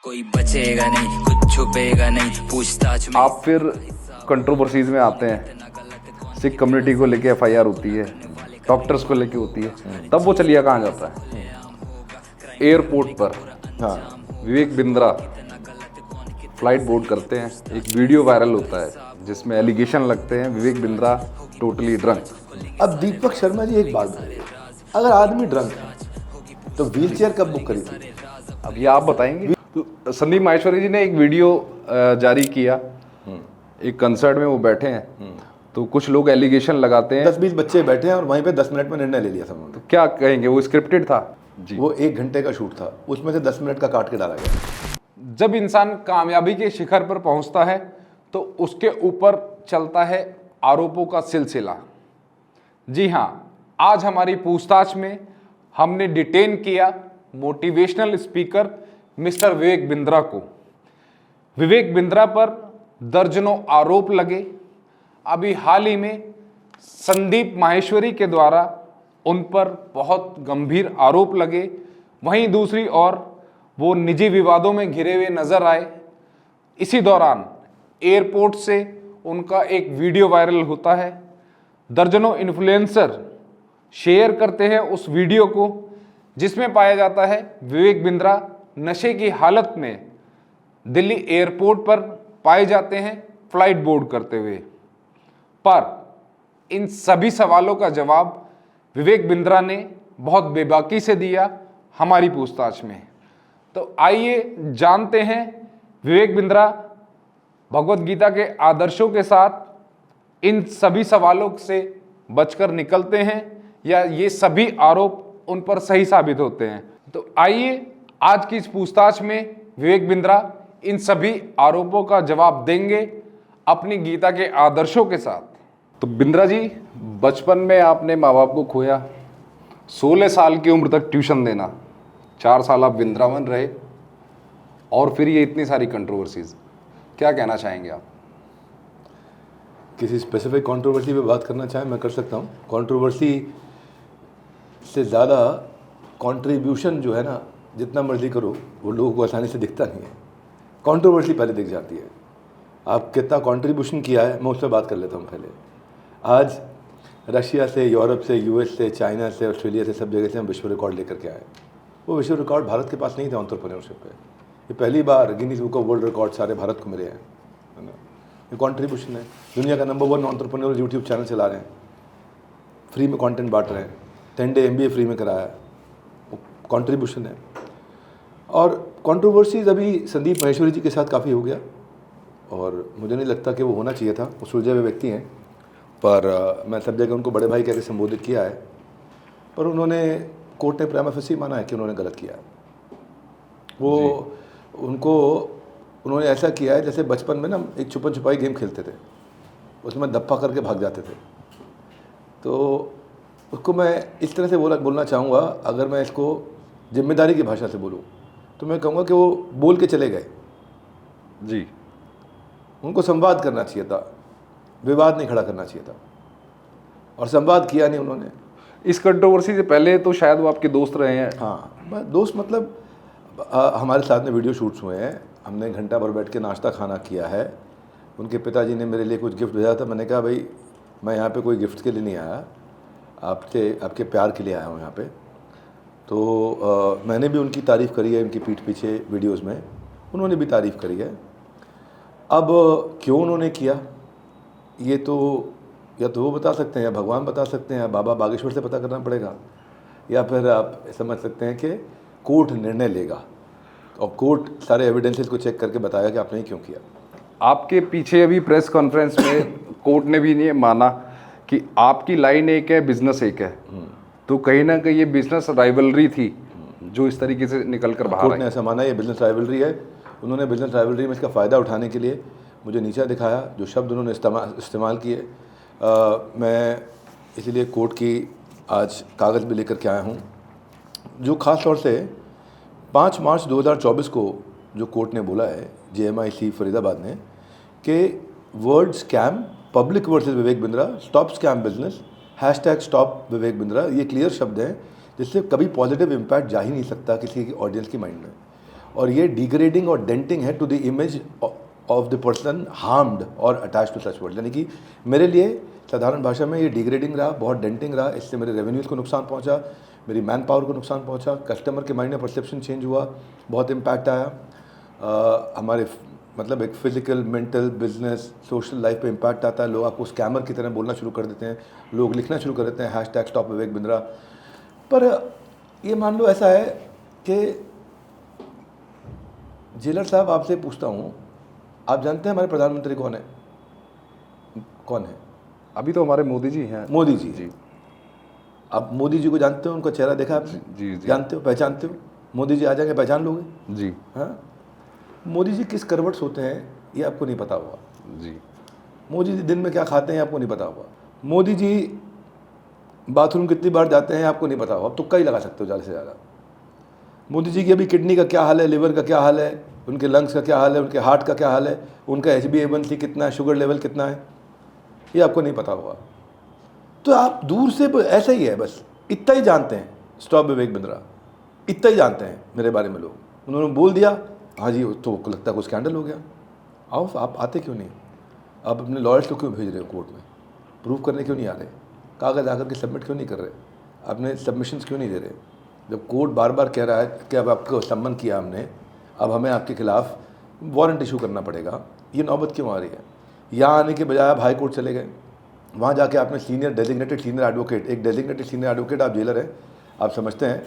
कोई बचेगा नहीं, कुछ छुपेगा नहीं, पूछताछ में। आप फिर कंट्रोवर्सीज में आते हैं, सिख कम्युनिटी को लेके एफआईआर होती है, डॉक्टर्स को लेके होती है, तब वो चलिया कहाँ जाता है? एयरपोर्ट पर हाँ, विवेक बिंद्रा फ्लाइट बोर्ड करते हैं, एक वीडियो वायरल होता है जिसमें एलिगेशन लगते हैं विवेक बिंद्रा टोटली ड्रंक। अब दीपक शर्मा जी एक बात बताइए, अगर आदमी ड्रंक है तो व्हील चेयर कब बुक करी थी? अब ये आप बताएंगे। तो संदीप माहेश्वरी जी ने एक वीडियो जारी किया, एक कंसर्ट में वो बैठे हैं, तो कुछ लोग एलिगेशन लगाते हैं। 10-20 बच्चे बैठे हैं और वहीं पे 10 मिनट में निर्णय ले लिया सब उन्होंने। तो क्या कहेंगे, वो स्क्रिप्टेड था जी? वो 1 घंटे का शूट था, उसमें से 10 मिनट का काट के डाला गया। जब इंसान कामयाबी के शिखर पर पहुंचता है तो उसके ऊपर चलता है आरोपों का सिलसिला। जी हां, आज हमारी पूछताछ में हमने डिटेन किया motivational speaker mister Vivek Bindra को। विवेक बिंद्रा पर दर्जनों आरोप लगे। अभी हाल ही में संदीप माहेश्वरी के द्वारा उन पर बहुत गंभीर आरोप लगे। वहीं दूसरी ओर वो निजी विवादों में घिरे हुए नजर आए। इसी दौरान एयरपोर्ट से उनका एक वीडियो वायरल होता है। दर्जनों इन्फ्लुएंसर शेयर करते हैं उस वीडियो को, जिसमें पाया जाता है विवेक बिंद्रा नशे की हालत में दिल्ली एयरपोर्ट पर पाए जाते हैं फ्लाइट बोर्ड करते हुए। पर इन सभी सवालों का जवाब विवेक बिंद्रा ने बहुत बेबाकी से दिया हमारी पूछताछ में। तो आइए जानते हैं विवेक बिंद्रा भगवत गीता के आदर्शों के साथ इन सभी सवालों से बचकर निकलते हैं या ये सभी आरोप उन पर सही साबित होते हैं। तो आइए आज की इस पूछताछ में विवेक बिंद्रा इन सभी आरोपों का जवाब देंगे अपनी गीता के आदर्शों के साथ। तो बिंद्रा जी, बचपन में आपने माँ बाप को खोया, 16 साल की उम्र तक ट्यूशन देना, 4 साल आप वृंदावन रहे, और फिर ये इतनी सारी कंट्रोवर्सीज, क्या कहना चाहेंगे आप? किसी स्पेसिफिक कंट्रोवर्सी पे बात करना चाहें मैं कर सकता हूँ। कंट्रोवर्सी से ज़्यादा कंट्रीब्यूशन जो है ना, जितना मर्जी करो वो लोगों को आसानी से दिखता नहीं है। कंट्रोवर्सी पहले दिख जाती है। आप कितना कंट्रीब्यूशन किया है मैं उस पर बात कर लेता हूँ पहले। आज रशिया से, यूरोप से, यूएस से, चाइना से, ऑस्ट्रेलिया से, सब जगह से हम विश्व रिकॉर्ड लेकर के आए। वो विश्व रिकॉर्ड भारत के पास नहीं था एंटरप्रेन्योरशिप पे। ये पहली बार Guinness book of world record सारे भारत को मिले हैं, है ना। ये कंट्रीब्यूशन है। दुनिया का नंबर 1 एंटरप्रेन्योर यूट्यूब चैनल चला रहे हैं, फ्री में कंटेंट बांट रहे हैं, 10 डे MBA फ्री में कराया, वो कंट्रीब्यूशन है। और कंट्रोवर्सीज अभी संदीप माहेश्वरी जी के साथ काफ़ी हो गया, और मुझे नहीं लगता कि वो होना चाहिए था। वो सुलझे हुए व्यक्ति हैं, पर मैं सब जगह उनको बड़े भाई कहकर संबोधित किया है, पर उन्होंने कोर्ट ने प्रिमा फेसी माना है कि उन्होंने गलत किया है। वो उन्होंने ऐसा किया है जैसे बचपन में ना एक छुपन छुपाई गेम खेलते थे, उसमें धप्पा करके भाग जाते थे। तो उसको मैं इस तरह से बोलना चाहूँगा, अगर मैं इसको जिम्मेदारी की भाषा से बोलूँ तो मैं कहूँगा कि वो बोल के चले गए जी। उनको संवाद करना चाहिए था, विवाद नहीं खड़ा करना चाहिए था, और संवाद किया नहीं उन्होंने। इस कंट्रोवर्सी से पहले तो शायद वो आपके दोस्त रहे हैं। हाँ, मैं दोस्त मतलब हमारे साथ में वीडियो शूट्स हुए हैं, हमने घंटा भर बैठ के नाश्ता खाना किया है। उनके पिताजी ने मेरे लिए कुछ गिफ्ट भेजा था। मैंने कहा भाई मैं यहाँ पे कोई गिफ्ट के लिए नहीं आया, आपके प्यार के लिए आया हूँ यहाँ पे। तो मैंने भी उनकी तारीफ़ करी है, उनकी पीठ पीछे वीडियोस में उन्होंने भी तारीफ़ करी है। अब क्यों उन्होंने किया ये तो या तो वो बता सकते हैं, या भगवान बता सकते हैं, या बाबा बागेश्वर से पता करना पड़ेगा, या फिर आप समझ सकते हैं कि कोर्ट निर्णय लेगा, और कोर्ट सारे एविडेंसेस को चेक करके बताया कि आपने क्यों किया। आपके पीछे अभी प्रेस कॉन्फ्रेंस में कोर्ट ने भी नहीं माना कि आपकी लाइन एक है, बिजनेस एक है, तो कहीं ना कहीं ये बिजनेस राइवलरी थी जो इस तरीके से निकल कर बाहर कोर्ट ने ऐसा माना ये बिजनेस राइवलरी है। उन्होंने बिजनेस राइवलरी में इसका फ़ायदा उठाने के लिए मुझे नीचा दिखाया, जो शब्द उन्होंने इस्तेमाल किए। मैं इसीलिए कोर्ट की आज कागज़ भी लेकर के आया हूँ, जो ख़ास तौर से 5 मार्च 2024 को जो कोर्ट ने बोला है JMIC फरीदाबाद ने कि word scam public versus Vivek Bindra, stop scam business, #stop Vivek Bindra, ये क्लियर शब्द हैं जिससे कभी पॉजिटिव इम्पैक्ट जा ही नहीं सकता किसी की ऑडियंस की माइंड में। और ये डिग्रेडिंग और डेंटिंग है to the image of the person harmed और अटैच टू सच वर्ड। यानी कि मेरे लिए साधारण भाषा में ये डिग्रेडिंग रहा, बहुत डेंटिंग रहा। इससे मेरे रेवेन्यूज़ को नुकसान पहुंचा, मेरी मैन पावर को नुकसान पहुंचा, कस्टमर के माइंड में परसेप्शन चेंज हुआ, बहुत इम्पैक्ट आया। हमारे मतलब एक physical, mental, business, social life पे इम्पैक्ट आता है। लोग आपको स्कैमर की तरह बोलना शुरू कर देते हैं, लोग लिखना शुरू कर देते हैं #स्टॉप विवेक बिंद्रा। पर ये मान लो ऐसा है कि जेलर साहब, आपसे पूछता हूँ, आप जानते हैं हमारे प्रधानमंत्री कौन है? कौन है? अभी तो हमारे मोदी जी हैं। मोदी जी। जी। आप मोदी जी को जानते हो? उनका चेहरा देखा आपने? जी जी। जानते हो, पहचानते हो? मोदी जी आ जाएंगे, पहचान लोगे? जी। हाँ। मोदी जी किस करवट सोते हैं ये आपको नहीं पता होगा। जी। मोदी जी दिन में क्या खाते हैं आपको नहीं पता होगा। मोदी जी बाथरूम कितनी बार जाते हैं आपको नहीं पता होगा। आप तुक्का ही लगा सकते हो ज़्यादा से ज़्यादा। मोदी जी की अभी किडनी का क्या हाल है, लिवर का क्या हाल है, उनके लंग्स का क्या हाल है, उनके हार्ट का क्या हाल है, उनका HbA1c कितना है, शुगर लेवल कितना है, ये आपको नहीं पता होगा। तो आप दूर से ऐसा ही है, बस इतना ही जानते हैं। स्टॉप विवेक बिंद्रा, इतना ही जानते हैं मेरे बारे में लोग। उन्होंने बोल दिया, हाँ जी, तो लगता है कोई स्कैंडल हो गया। आओ, आप आते क्यों नहीं? आप अपने लॉयर्स को क्यों भेज रहे हो कोर्ट में? प्रूव करने क्यों नहीं आ रहे? कागज़ आकर के सबमिट क्यों नहीं कर रहे? अपने सबमिशंस क्यों नहीं दे रहे? जब कोर्ट बार बार कह रहा है कि अब आपको सम्मन किया हमने, अब हमें आपके खिलाफ वारंट इशू करना पड़ेगा, ये नौबत क्यों आ रही है? यहाँ आने के बजाय आप हाई कोर्ट चले गए, वहाँ जाके आपने डेजिग्नेटेड सीनियर एडवोकेट, एक डेजिग्नेटेड सीनियर एडवोकेट, आप जेलर हैं, आप समझते हैं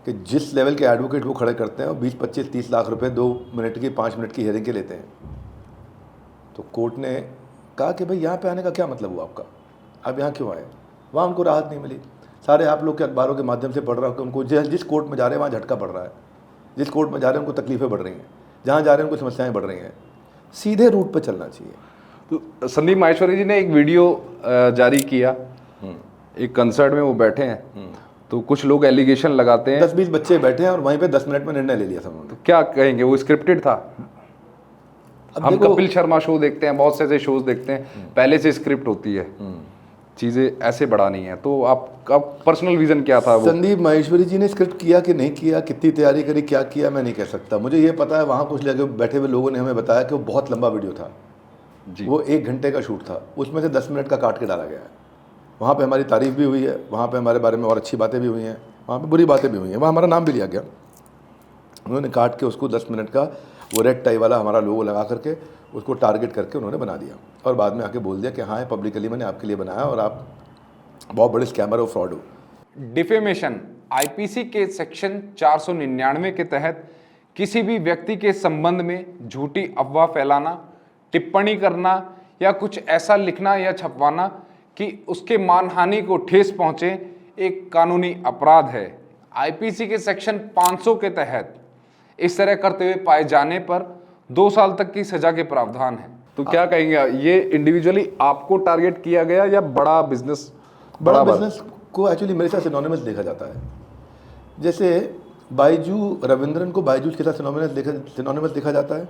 कि जिस लेवल के एडवोकेट वो खड़े करते हैं वो 20, 25, 30 लाख रुपए 2 मिनट की, 5 मिनट की हियरिंग के लेते हैं। तो कोर्ट ने कहा कि भाई यहाँ पे आने का क्या मतलब हुआ आपका, आप यहाँ क्यों आए? वहाँ उनको राहत नहीं मिली। सारे आप लोग के अखबारों के माध्यम से पढ़ रहा हूँ कि उनको जिस कोर्ट में जा रहे हैं वहाँ झटका पड़ रहा है, जिस कोर्ट में जा रहे हैं उनको तकलीफें बढ़ रही हैं, जहाँ जा रहे हैं उनको समस्याएं बढ़ रही हैं। सीधे रूट पर चलना चाहिए। तो संदीप माहेश्वरी जी ने एक वीडियो जारी किया, एक कंसर्ट में वो बैठे हैं, तो कुछ लोग एलिगेशन लगाते हैं 10-20 बच्चे बैठे हैं और वहीं पे 10 मिनट में निर्णय ले लिया था उन्होंने। क्या कहेंगे, वो स्क्रिप्टेड था? अब हम देखो, कपिल शर्मा शो देखते हैं, बहुत से ऐसे शोज देखते हैं, पहले से स्क्रिप्ट होती है, चीजें ऐसे बढ़ानी है। तो आपका पर्सनल विजन क्या था? वो संदीप माहेश्वरी जी ने स्क्रिप्ट किया कि नहीं किया, कितनी तैयारी करी, क्या किया, मैं नहीं कह सकता। मुझे ये पता है वहाँ कुछ लगे बैठे हुए लोगों ने हमें बताया कि वो बहुत लंबा वीडियो था जी। वो 1 घंटे का शूट था, उसमें से 10 मिनट का काट के डाला गया है। वहाँ पे हमारी तारीफ़ भी हुई है, वहाँ पे हमारे बारे में और अच्छी बातें भी हुई हैं, वहाँ पे बुरी बातें भी हुई हैं, वहाँ हमारा नाम भी लिया गया। उन्होंने काट के उसको 10 मिनट का वो रेड टाई वाला हमारा लोगो लगा करके उसको टारगेट करके उन्होंने बना दिया और बाद में आके बोल दिया कि हाँ, पब्लिकली मैंने आपके लिए बनाया और आप बहुत बड़े स्कैमर और फ्रॉड हो। डिफेमेशन आईपीसी के सेक्शन 499 के तहत किसी भी व्यक्ति के संबंध में झूठी अफवाह फैलाना, टिप्पणी करना या कुछ ऐसा लिखना या छपवाना कि उसके मानहानि को ठेस पहुंचे एक कानूनी अपराध है। आईपीसी के सेक्शन 500 के तहत इस तरह करते हुए पाए जाने पर 2 साल तक की सजा के प्रावधान है। तो क्या कहेंगे, ये इंडिविजुअली आपको टारगेट किया गया या बड़ा बिजनेस? बड़ा बिजनेस को एक्चुअली मेरे साथ सिनोनिमस देखा जाता है। जैसे बायजू रविंद्रन को बायजूस के साथ सिनोनिमस देखा जाता है,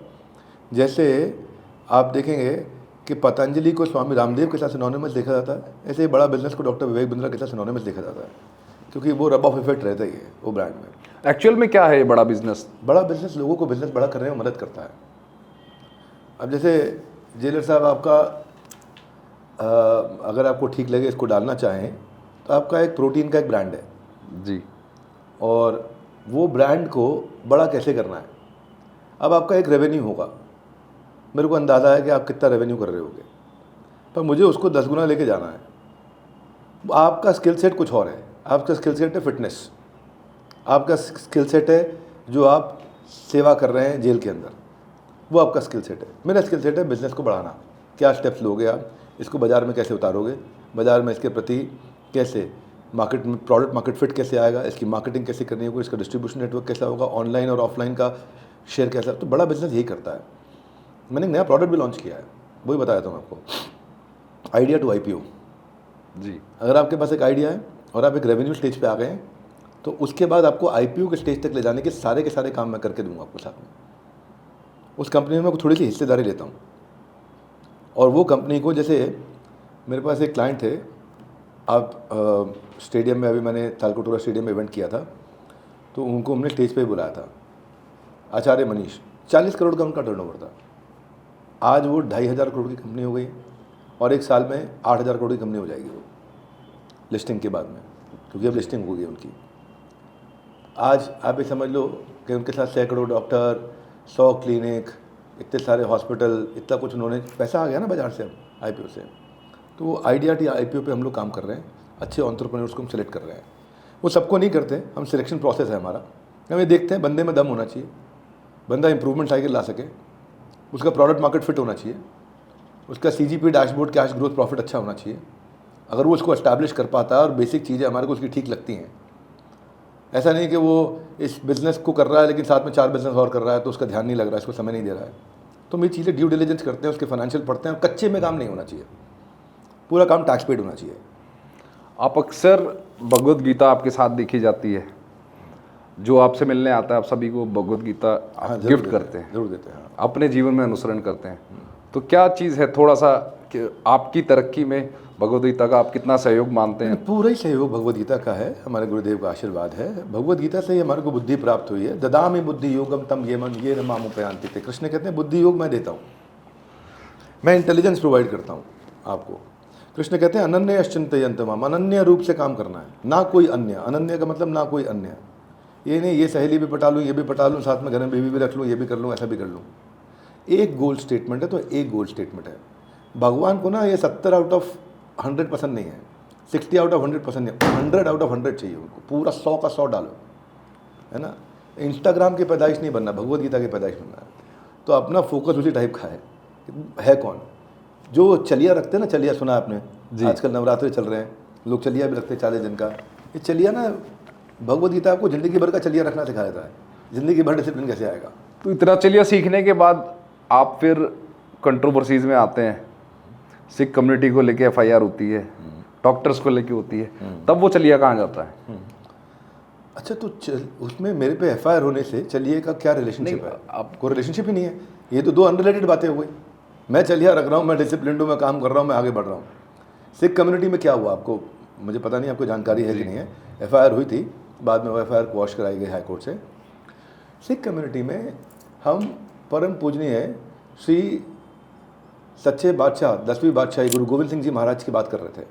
जैसे आप देखेंगे कि पतंजलि को स्वामी रामदेव के साथ सिनोनिमस देखा जाता है, ऐसे ही बड़ा बिजनेस को डॉक्टर विवेक बिंद्रा के साथ सिनोनिमस देखा जाता है, क्योंकि वो रब ऑफ इफेक्ट रहता ही है वो ब्रांड में। एक्चुअल में क्या है ये बड़ा बिजनेस? बड़ा बिजनेस लोगों को बिजनेस बड़ा करने में मदद करता है। अब जैसे जेलर साहब, आपका अगर आपको ठीक लगे इसको डालना चाहें तो आपका एक प्रोटीन का एक ब्रांड है जी, और वो ब्रांड को बड़ा कैसे करना है। अब आपका एक रेवेन्यू होगा, मेरे को अंदाज़ा है कि आप कितना रेवेन्यू कर रहे होगे, पर मुझे उसको 10 गुना लेके जाना है। आपका स्किल सेट कुछ और है, आपका स्किल सेट है फिटनेस, आपका स्किल सेट है जो आप सेवा कर रहे हैं जेल के अंदर, वो आपका स्किल सेट है। मेरा स्किल सेट है बिज़नेस को बढ़ाना। क्या स्टेप्स लोगे आप, इसको बाज़ार में कैसे उतारोगे, बाज़ार में इसके प्रति कैसे मार्केट में प्रोडक्ट मार्केट फिट कैसे आएगा, इसकी मार्केटिंग कैसे करनी होगी, इसका डिस्ट्रीब्यूशन नेटवर्क कैसा होगा, ऑनलाइन और ऑफलाइन का शेयर कैसा। तो बड़ा बिजनेस यही करता है। मैंने एक नया प्रोडक्ट भी लॉन्च किया है, वही बताया था मैं आपको, आइडिया टू IPO जी। अगर आपके पास एक आइडिया है और आप एक रेवेन्यू स्टेज पे आ गए हैं तो उसके बाद आपको IPO के स्टेज तक ले जाने के सारे काम मैं करके दूंगा आपको साथ में। उस कंपनी में मैं थोड़ी सी हिस्सेदारी लेता हूँ और वो कंपनी को, जैसे मेरे पास एक क्लाइंट थे, आप स्टेडियम में, अभी मैंने तालकोटोरा स्टेडियम में इवेंट किया था, तो उनको हमने स्टेज पे बुलाया था। आचार्य मनीष, 40 करोड़ का उनका टर्नओवर था। आज वो 2,500 करोड़ की कंपनी हो गई और 1 साल में 8,000 करोड़ की कंपनी हो जाएगी वो लिस्टिंग के बाद में, क्योंकि अब लिस्टिंग हो गई उनकी। आज आप ये समझ लो कि उनके साथ सैकड़ों डॉक्टर, 100 क्लिनिक, इतने सारे हॉस्पिटल, इतना कुछ उन्होंने, पैसा आ गया ना बाज़ार से अब IPO से। तो वो IDRT IPO पे हम लोग काम कर रहे हैं, अच्छे एंटरप्रेन्योर्स को हम सेलेक्ट कर रहे हैं। वो सबको नहीं करते, हम सिलेक्शन प्रोसेस है हमारा। हम ये देखते हैं बंदे में दम होना चाहिए, बंदा इंप्रूवमेंट साइकिल ला सके, उसका प्रोडक्ट मार्केट फिट होना चाहिए, उसका CGP dashboard cash growth profit अच्छा होना चाहिए। अगर वो उसको एस्टैब्लिश कर पाता है और बेसिक चीज़ें हमारे को उसकी ठीक लगती हैं, ऐसा नहीं कि वो इस बिज़नेस को कर रहा है लेकिन साथ में 4 बिज़नेस और कर रहा है तो उसका ध्यान नहीं लग रहा है, इसको समय नहीं दे रहा है। तो हम ये चीज़ें ड्यू डिलिजेंस करते हैं, उसके फाइनेंशियल पढ़ते हैं। कच्चे में काम नहीं होना चाहिए, पूरा काम टैक्स पेड होना चाहिए। आप अक्सर भगवत गीता आपके साथ देखी जाती है, जो आपसे मिलने आता है आप सभी को भगवत गीता गिफ्ट करते हैं, जरूर देते हैं। हाँ। अपने जीवन में अनुसरण करते हैं। तो क्या चीज़ है थोड़ा सा कि आपकी तरक्की में भगवत गीता का आप कितना सहयोग मानते हैं? पूरा ही सहयोग भगवत गीता का है, हमारे गुरुदेव का आशीर्वाद है। भगवत गीता से ही हमारे को बुद्धि प्राप्त हुई है। ददामि बुद्धि योगम तम ये मन ये मामुपयांति थे। कृष्ण कहते हैं बुद्धि योग मैं देता हूँ, मैं इंटेलिजेंस प्रोवाइड करता हूँ आपको। कृष्ण कहते हैं अनन्य अश्चिंतयन्त माम, अनन्य रूप से काम करना है, ना कोई अन्य। अनन्य का मतलब ना कोई अन्य, ये नहीं ये सहेली भी पटा लूँ, ये भी पटा लूँ, साथ में घर में बेबी भी रख लूँ, ये भी कर लूँ, ऐसा भी कर लूँ। एक गोल स्टेटमेंट है तो एक गोल स्टेटमेंट है। भगवान को ना ये 70 आउट ऑफ 100 पसंद नहीं है, 60 आउट ऑफ 100 पसंद नहीं, 100 आउट ऑफ 100 चाहिए उनको। पूरा 100 का 100 डालो, है ना। इंस्टाग्राम की पैदाइश नहीं बनना, भगवत गीता की पैदाइश बनना है। तो अपना फोकस उसी टाइप का है कौन जो चलिया रखते हैं ना। चलिया सुना आपने, आजकल नवरात्रि चल रहे हैं, लोग चलिया भी रखते हैं 40 दिन का। ये चलिया ना, भगवत गीता आपको ज़िंदगी भर का चलिया रखना सिखा देता है। ज़िंदगी भर डिसिप्लिन कैसे आएगा। तो इतना चलिए सीखने के बाद आप फिर कंट्रोवर्सीज में आते हैं। सिख कम्युनिटी को लेके FIR होती है, डॉक्टर्स को लेके होती है, तब वो चलिया कहाँ जाता है? अच्छा, तो उसमें मेरे पे FIR होने से चलिए का क्या रिलेशनशिप है? आपको रिलेशनशिप ही नहीं है। ये तो 2 अनरिलेटेड बातें हो गई। मैं चलिया रख रहा हूँ, मैं डिसिप्लिन हूँ, मैं काम कर रहा हूँ, मैं आगे बढ़ रहा हूँ। सिख कम्युनिटी में क्या हुआ आपको मुझे पता नहीं, आपको जानकारी है कि नहीं है। FIR हुई थी, बाद में वो FIR क्वॉश कराई गई हाई कोर्ट से। सिख कम्युनिटी में हम परम पूजनीय श्री सच्चे बादशाह 10वीं बादशाही गुरु गोविंद सिंह जी महाराज की बात कर रहे थे।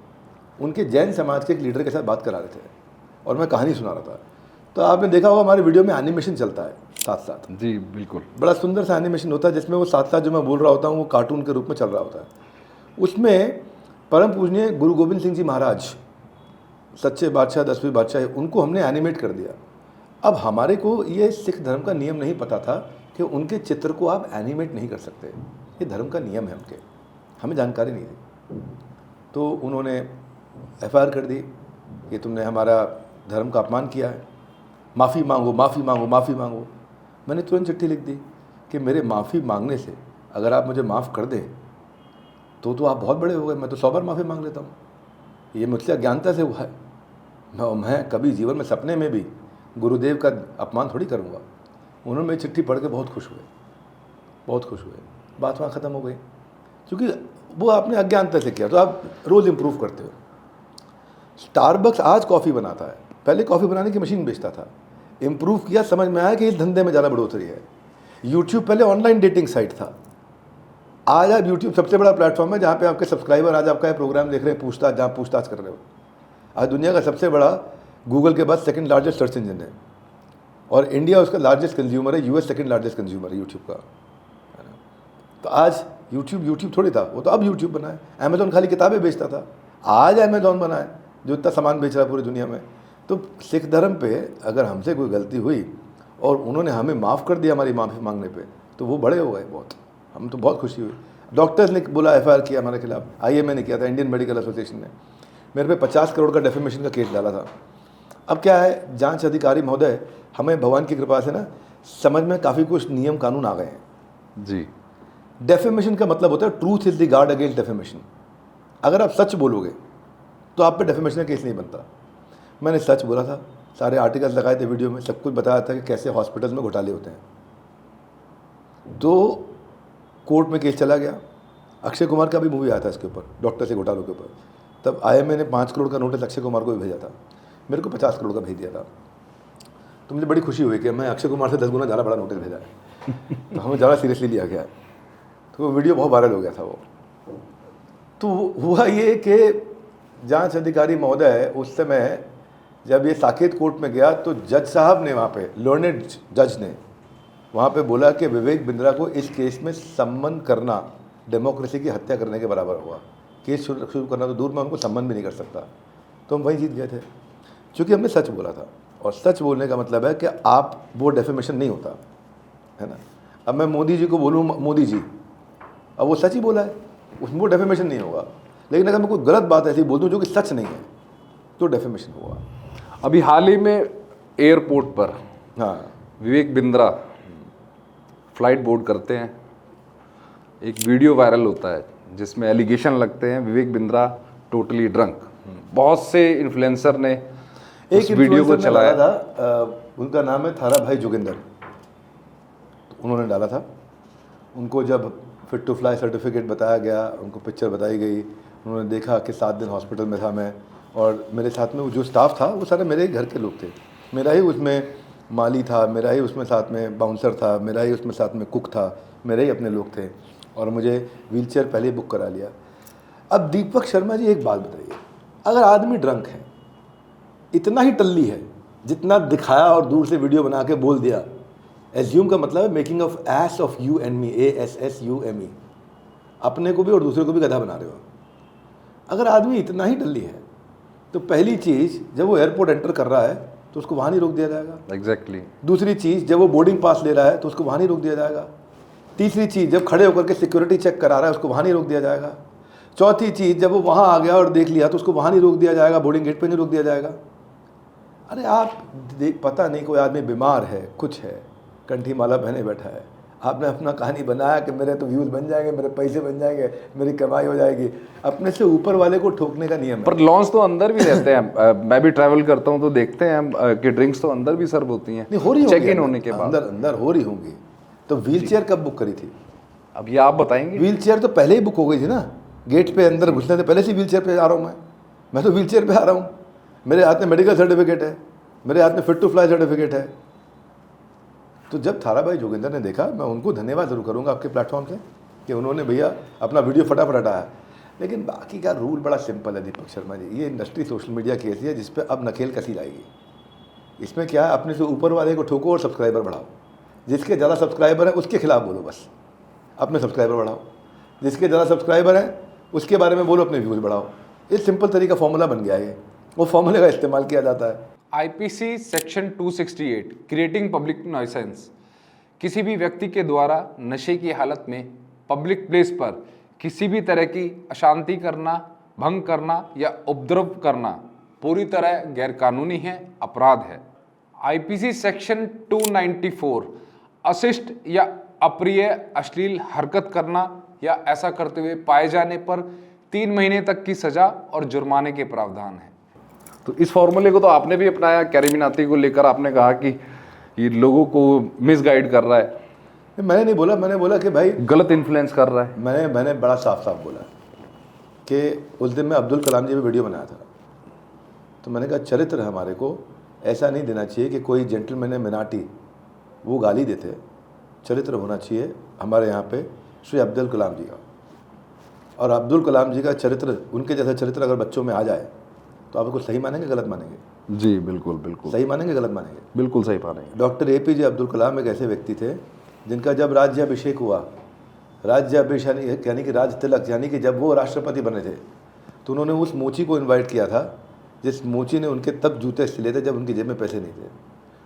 उनके जैन समाज के एक लीडर के साथ बात करा रहे थे और मैं कहानी सुना रहा था। तो आपने देखा होगा हमारे वीडियो में एनिमेशन चलता है साथ साथ। जी बिल्कुल, बड़ा सुंदर सा एनिमेशन होता है जिसमें वो साथ साथ जो मैं बोल रहा होता हूँ वो कार्टून के रूप में चल रहा होता है। उसमें परम पूजनीय गुरु गोविंद सिंह जी महाराज सच्चे बादशाह 10वीं बादशाह, उनको हमने एनिमेट कर दिया। अब हमारे को ये सिख धर्म का नियम नहीं पता था कि उनके चित्र को आप एनिमेट नहीं कर सकते, ये धर्म का नियम है उनके, हमें जानकारी नहीं थी। तो उन्होंने FIR कर दी कि तुमने हमारा धर्म का अपमान किया है, माफ़ी मांगो माफ़ी मांगो माफ़ी मांगो। मैंने तुरंत चिट्ठी लिख दी कि मेरे माफ़ी मांगने से अगर आप मुझे माफ़ कर दें तो आप बहुत बड़े हो गए, मैं तो 100 बार माफ़ी मांग लेता हूँ। ये मुझसे अज्ञानता से हुआ है, मैं कभी जीवन में सपने में भी गुरुदेव का अपमान थोड़ी करूँगा। उन्होंने मेरी चिट्ठी पढ़ के बहुत खुश हुए, बहुत खुश हुए। बात वहाँ ख़त्म हो गई, क्योंकि वो आपने अज्ञानता से किया। तो आप रोज़ इम्प्रूव करते हो। स्टारबक्स आज कॉफ़ी बनाता है, पहले कॉफ़ी बनाने की मशीन बेचता था। इम्प्रूव किया, समझ में आया कि इस धंधे में ज़्यादा बढ़ोतरी है। यूट्यूब पहले ऑनलाइन डेटिंग साइट था, आज आप यूट्यूब सबसे बड़ा प्लेटफॉर्म है जहाँ पे आपके सब्सक्राइबर आज आपका प्रोग्राम देख रहे हैं, पूछताछ जहाँ पूछताछ कर रहे हो। आज दुनिया का सबसे बड़ा गूगल के बाद सेकंड लार्जेस्ट सर्च इंजन है और इंडिया उसका लार्जेस्ट कंज्यूमर है, US सेकंड लार्जेस्ट कंज्यूमर है यूट्यूब का। तो आज यूट्यूब थोड़ी था, वो तो अब यूट्यूब बना है। अमेज़ॉन खाली किताबें बेचता था, आज अमेज़ॉन बना है जो इतना सामान बेच रहा है पूरी दुनिया में। तो सिख धर्म पे अगर हमसे कोई गलती हुई और उन्होंने हमें माफ़ कर दिया हमारी माफ़ी मांगने पे, तो वो बड़े हो गए बहुत, हम तो बहुत खुशी हुई। डॉक्टर्स ने बोला FIR किया हमारे खिलाफ, IMA ने किया था, इंडियन मेडिकल एसोसिएशन ने मेरे पे 50 करोड़ का डेफेमेशन का केस डाला था। अब क्या है, जांच अधिकारी महोदय, हमें भगवान की कृपा से ना समझ में काफ़ी कुछ नियम कानून आ गए हैं जी। डेफेमेशन का मतलब होता है truth is the guard against defamation. अगर आप सच बोलोगे तो आप पे डेफेमेशन का केस नहीं बनता। मैंने सच बोला था, सारे आर्टिकल्स लगाए थे, वीडियो में सब कुछ बताया था कि कैसे हॉस्पिटल में घोटाले होते हैं। तो कोर्ट में केस चला गया। अक्षय कुमार का भी मूवी आया था इसके ऊपर, डॉक्टर से घोटालों के ऊपर। तब IMA ने 5 करोड़ का नोटिस अक्षय कुमार को भी भेजा था, मेरे को 50 करोड़ का भेज दिया था। तो मुझे बड़ी खुशी हुई कि मैं अक्षय कुमार से 10 गुना ज़्यादा बड़ा नोटिस भेजा है। तो हमें ज़्यादा सीरियसली लिया गया। तो वो वीडियो बहुत वायरल हो गया था वो। तो हुआ ये कि जांच अधिकारी महोदय उस समय जब ये साकेत कोर्ट में गया तो जज साहब ने वहाँ पे, लर्नेड जज ने वहाँ पे बोला कि विवेक बिंद्रा को इस केस में सम्मन करना डेमोक्रेसी की हत्या करने के बराबर हुआ। केस शुरू करना तो दूर, मैं उनको सम्मन भी नहीं कर सकता। तो हम वहीं जीत गए थे, क्योंकि हमने सच बोला था। और सच बोलने का मतलब है कि आप, वो डेफेमेशन नहीं होता है ना। अब मैं मोदी जी को बोलूँ मोदी जी, अब वो सच ही बोला है, उसमें वो डेफेमेशन नहीं होगा। लेकिन अगर मैं कोई गलत बात ऐसी बोल दूँ जो कि सच नहीं है तो डेफेमेशन हुआ। अभी हाल ही में एयरपोर्ट पर हाँ, विवेक बिंद्रा फ्लाइट बोर्ड करते हैं, एक वीडियो वायरल होता है जिसमें एलिगेशन लगते हैं विवेक बिंद्रा टोटली ड्रंक। बहुत से इन्फ्लुएंसर ने एक वीडियो को चलाया था, उनका नाम है थारा भाई जोगिंदर। तो उन्होंने डाला था, उनको जब फिट टू फ्लाई सर्टिफिकेट बताया गया, उनको पिक्चर बताई गई, उन्होंने देखा कि 7 दिन हॉस्पिटल में था मैं, और मेरे साथ में वो जो स्टाफ था वो सारे मेरे ही घर के लोग थे। मेरा ही उसमें माली था, मेरा ही उसमें साथ में बाउंसर था, मेरा ही उसमें साथ में कुक था, मेरे ही अपने लोग थे, और मुझे व्हीलचेयर पहले ही बुक करा लिया। अब दीपक शर्मा जी एक बात बताइए, अगर आदमी ड्रंक है, इतना ही टल्ली है, जितना दिखाया और दूर से वीडियो बना के बोल दिया, एज्यूम का मतलब है making of S of you and me, ASSUME, अपने को भी और दूसरे को भी गधा बना रहे हो। अगर आदमी इतना ही टल्ली है तो पहली चीज़, जब वो एयरपोर्ट एंटर कर रहा है तो उसको वहाँ नहीं रोक दिया जाएगा। एग्जैक्टली। दूसरी चीज़, जब वो बोर्डिंग पास ले रहा है तो उसको वहाँ नहीं रोक दिया जाएगा। तीसरी चीज़, जब खड़े होकर के सिक्योरिटी चेक करा रहा है उसको वहाँ नहीं रोक दिया जाएगा। चौथी चीज़, जब वो वहाँ आ गया और देख लिया तो उसको वहाँ नहीं रोक दिया जाएगा, बोर्डिंग गेट पे नहीं रोक दिया जाएगा। अरे आप पता नहीं कोई आदमी बीमार है, कुछ है, कंठी माला पहने बैठा है, आपने अपना कहानी बनाया कि मेरे तो व्यूज़ बन जाएंगे, मेरे पैसे बन जाएंगे, मेरी कमाई हो जाएगी। अपने से ऊपर वाले को ठोकने का नियम है। पर लॉन्च तो अंदर भी रहते हैं। मैं भी ट्रैवल करता हूँ तो देखते हैं कि ड्रिंक्स तो अंदर भी सर्व होती हैं, नहीं हो रही चेक इन होने के बाद। अंदर हो रही होंगी। तो व्हील चेयर कब बुक करी थी? अब ये आप बताएंगे। व्हील चेयर तो पहले ही बुक हो गई थी ना, गेट पे अंदर घुसने से पहले से व्हील चेयर पे आ रहा हूँ मैं तो व्हील चेयर पे आ रहा हूँ। मेरे हाथ में मेडिकल सर्टिफिकेट है, मेरे हाथ में फिट टू फ्लाई सर्टिफिकेट है। तो जब थारा भाई जोगिंदर ने देखा, मैं उनको धन्यवाद जरूर करूँगा आपके प्लेटफॉर्म से कि उन्होंने भैया अपना वीडियो फटाफट हटाया। लेकिन बाकी का रूल बड़ा सिंपल है दीपक शर्मा जी, ये इंडस्ट्री सोशल मीडिया की ऐसी है जिस पे अब नकेल कसी लाएगी। इसमें क्या है, अपने से ऊपर वाले को ठोको और सब्सक्राइबर बढ़ाओ। जिसके ज़्यादा सब्सक्राइबर हैं उसके खिलाफ बोलो, बस अपने सब्सक्राइबर बढ़ाओ। जिसके ज़्यादा सब्सक्राइबर हैं उसके बारे में बोलो, अपने व्यूज़ बढ़ाओ। ये सिंपल तरीका फॉर्मूला बन गया है, वो फॉर्मूले का इस्तेमाल किया जाता है। IPC section 268 creating public nuisance, किसी भी व्यक्ति के द्वारा नशे की हालत में पब्लिक प्लेस पर किसी भी तरह की अशांति करना, भंग करना या उपद्रव करना पूरी तरह गैरकानूनी है, अपराध है। IPC सेक्शन 294 अशिष्ट या अप्रिय अश्लील हरकत करना या ऐसा करते हुए पाए जाने पर 3 महीने तक की सजा और जुर्माने के प्रावधान है। तो इस फॉर्मूले को तो आपने भी अपनाया, कैरीमिनाती को लेकर आपने कहा कि ये लोगों को मिसगाइड कर रहा है। मैंने नहीं बोला, मैंने बोला कि भाई गलत इन्फ्लुएंस कर रहा है। मैंने बड़ा साफ साफ बोला कि उस दिन मैं अब्दुल कलाम जी पे वीडियो बनाया था, तो मैंने कहा चरित्र हमारे को ऐसा नहीं देना चाहिए कि कोई जेंटलमैन मिनाटी वो गाली देते। चरित्र होना चाहिए हमारे यहाँ पे श्री अब्दुल कलाम जी का, और अब्दुल कलाम जी का चरित्र, उनके जैसा चरित्र अगर बच्चों में आ जाए तो आप उसको सही मानेंगे, गलत मानेंगे? जी बिल्कुल बिल्कुल सही मानेंगे, गलत मानेंगे? बिल्कुल सही मानेंगे। डॉक्टर APJ अब्दुल कलाम एक ऐसे व्यक्ति थे जिनका जब राज्याभिषेक हुआ, राज्याभिषेक यानी कि राज तिलक, यानी कि जब वो राष्ट्रपति बने थे तो उन्होंने उस मोची को इनवाइट किया था जिस मोची ने उनके तब जूते सिले थे जब उनकी जेब में पैसे नहीं थे।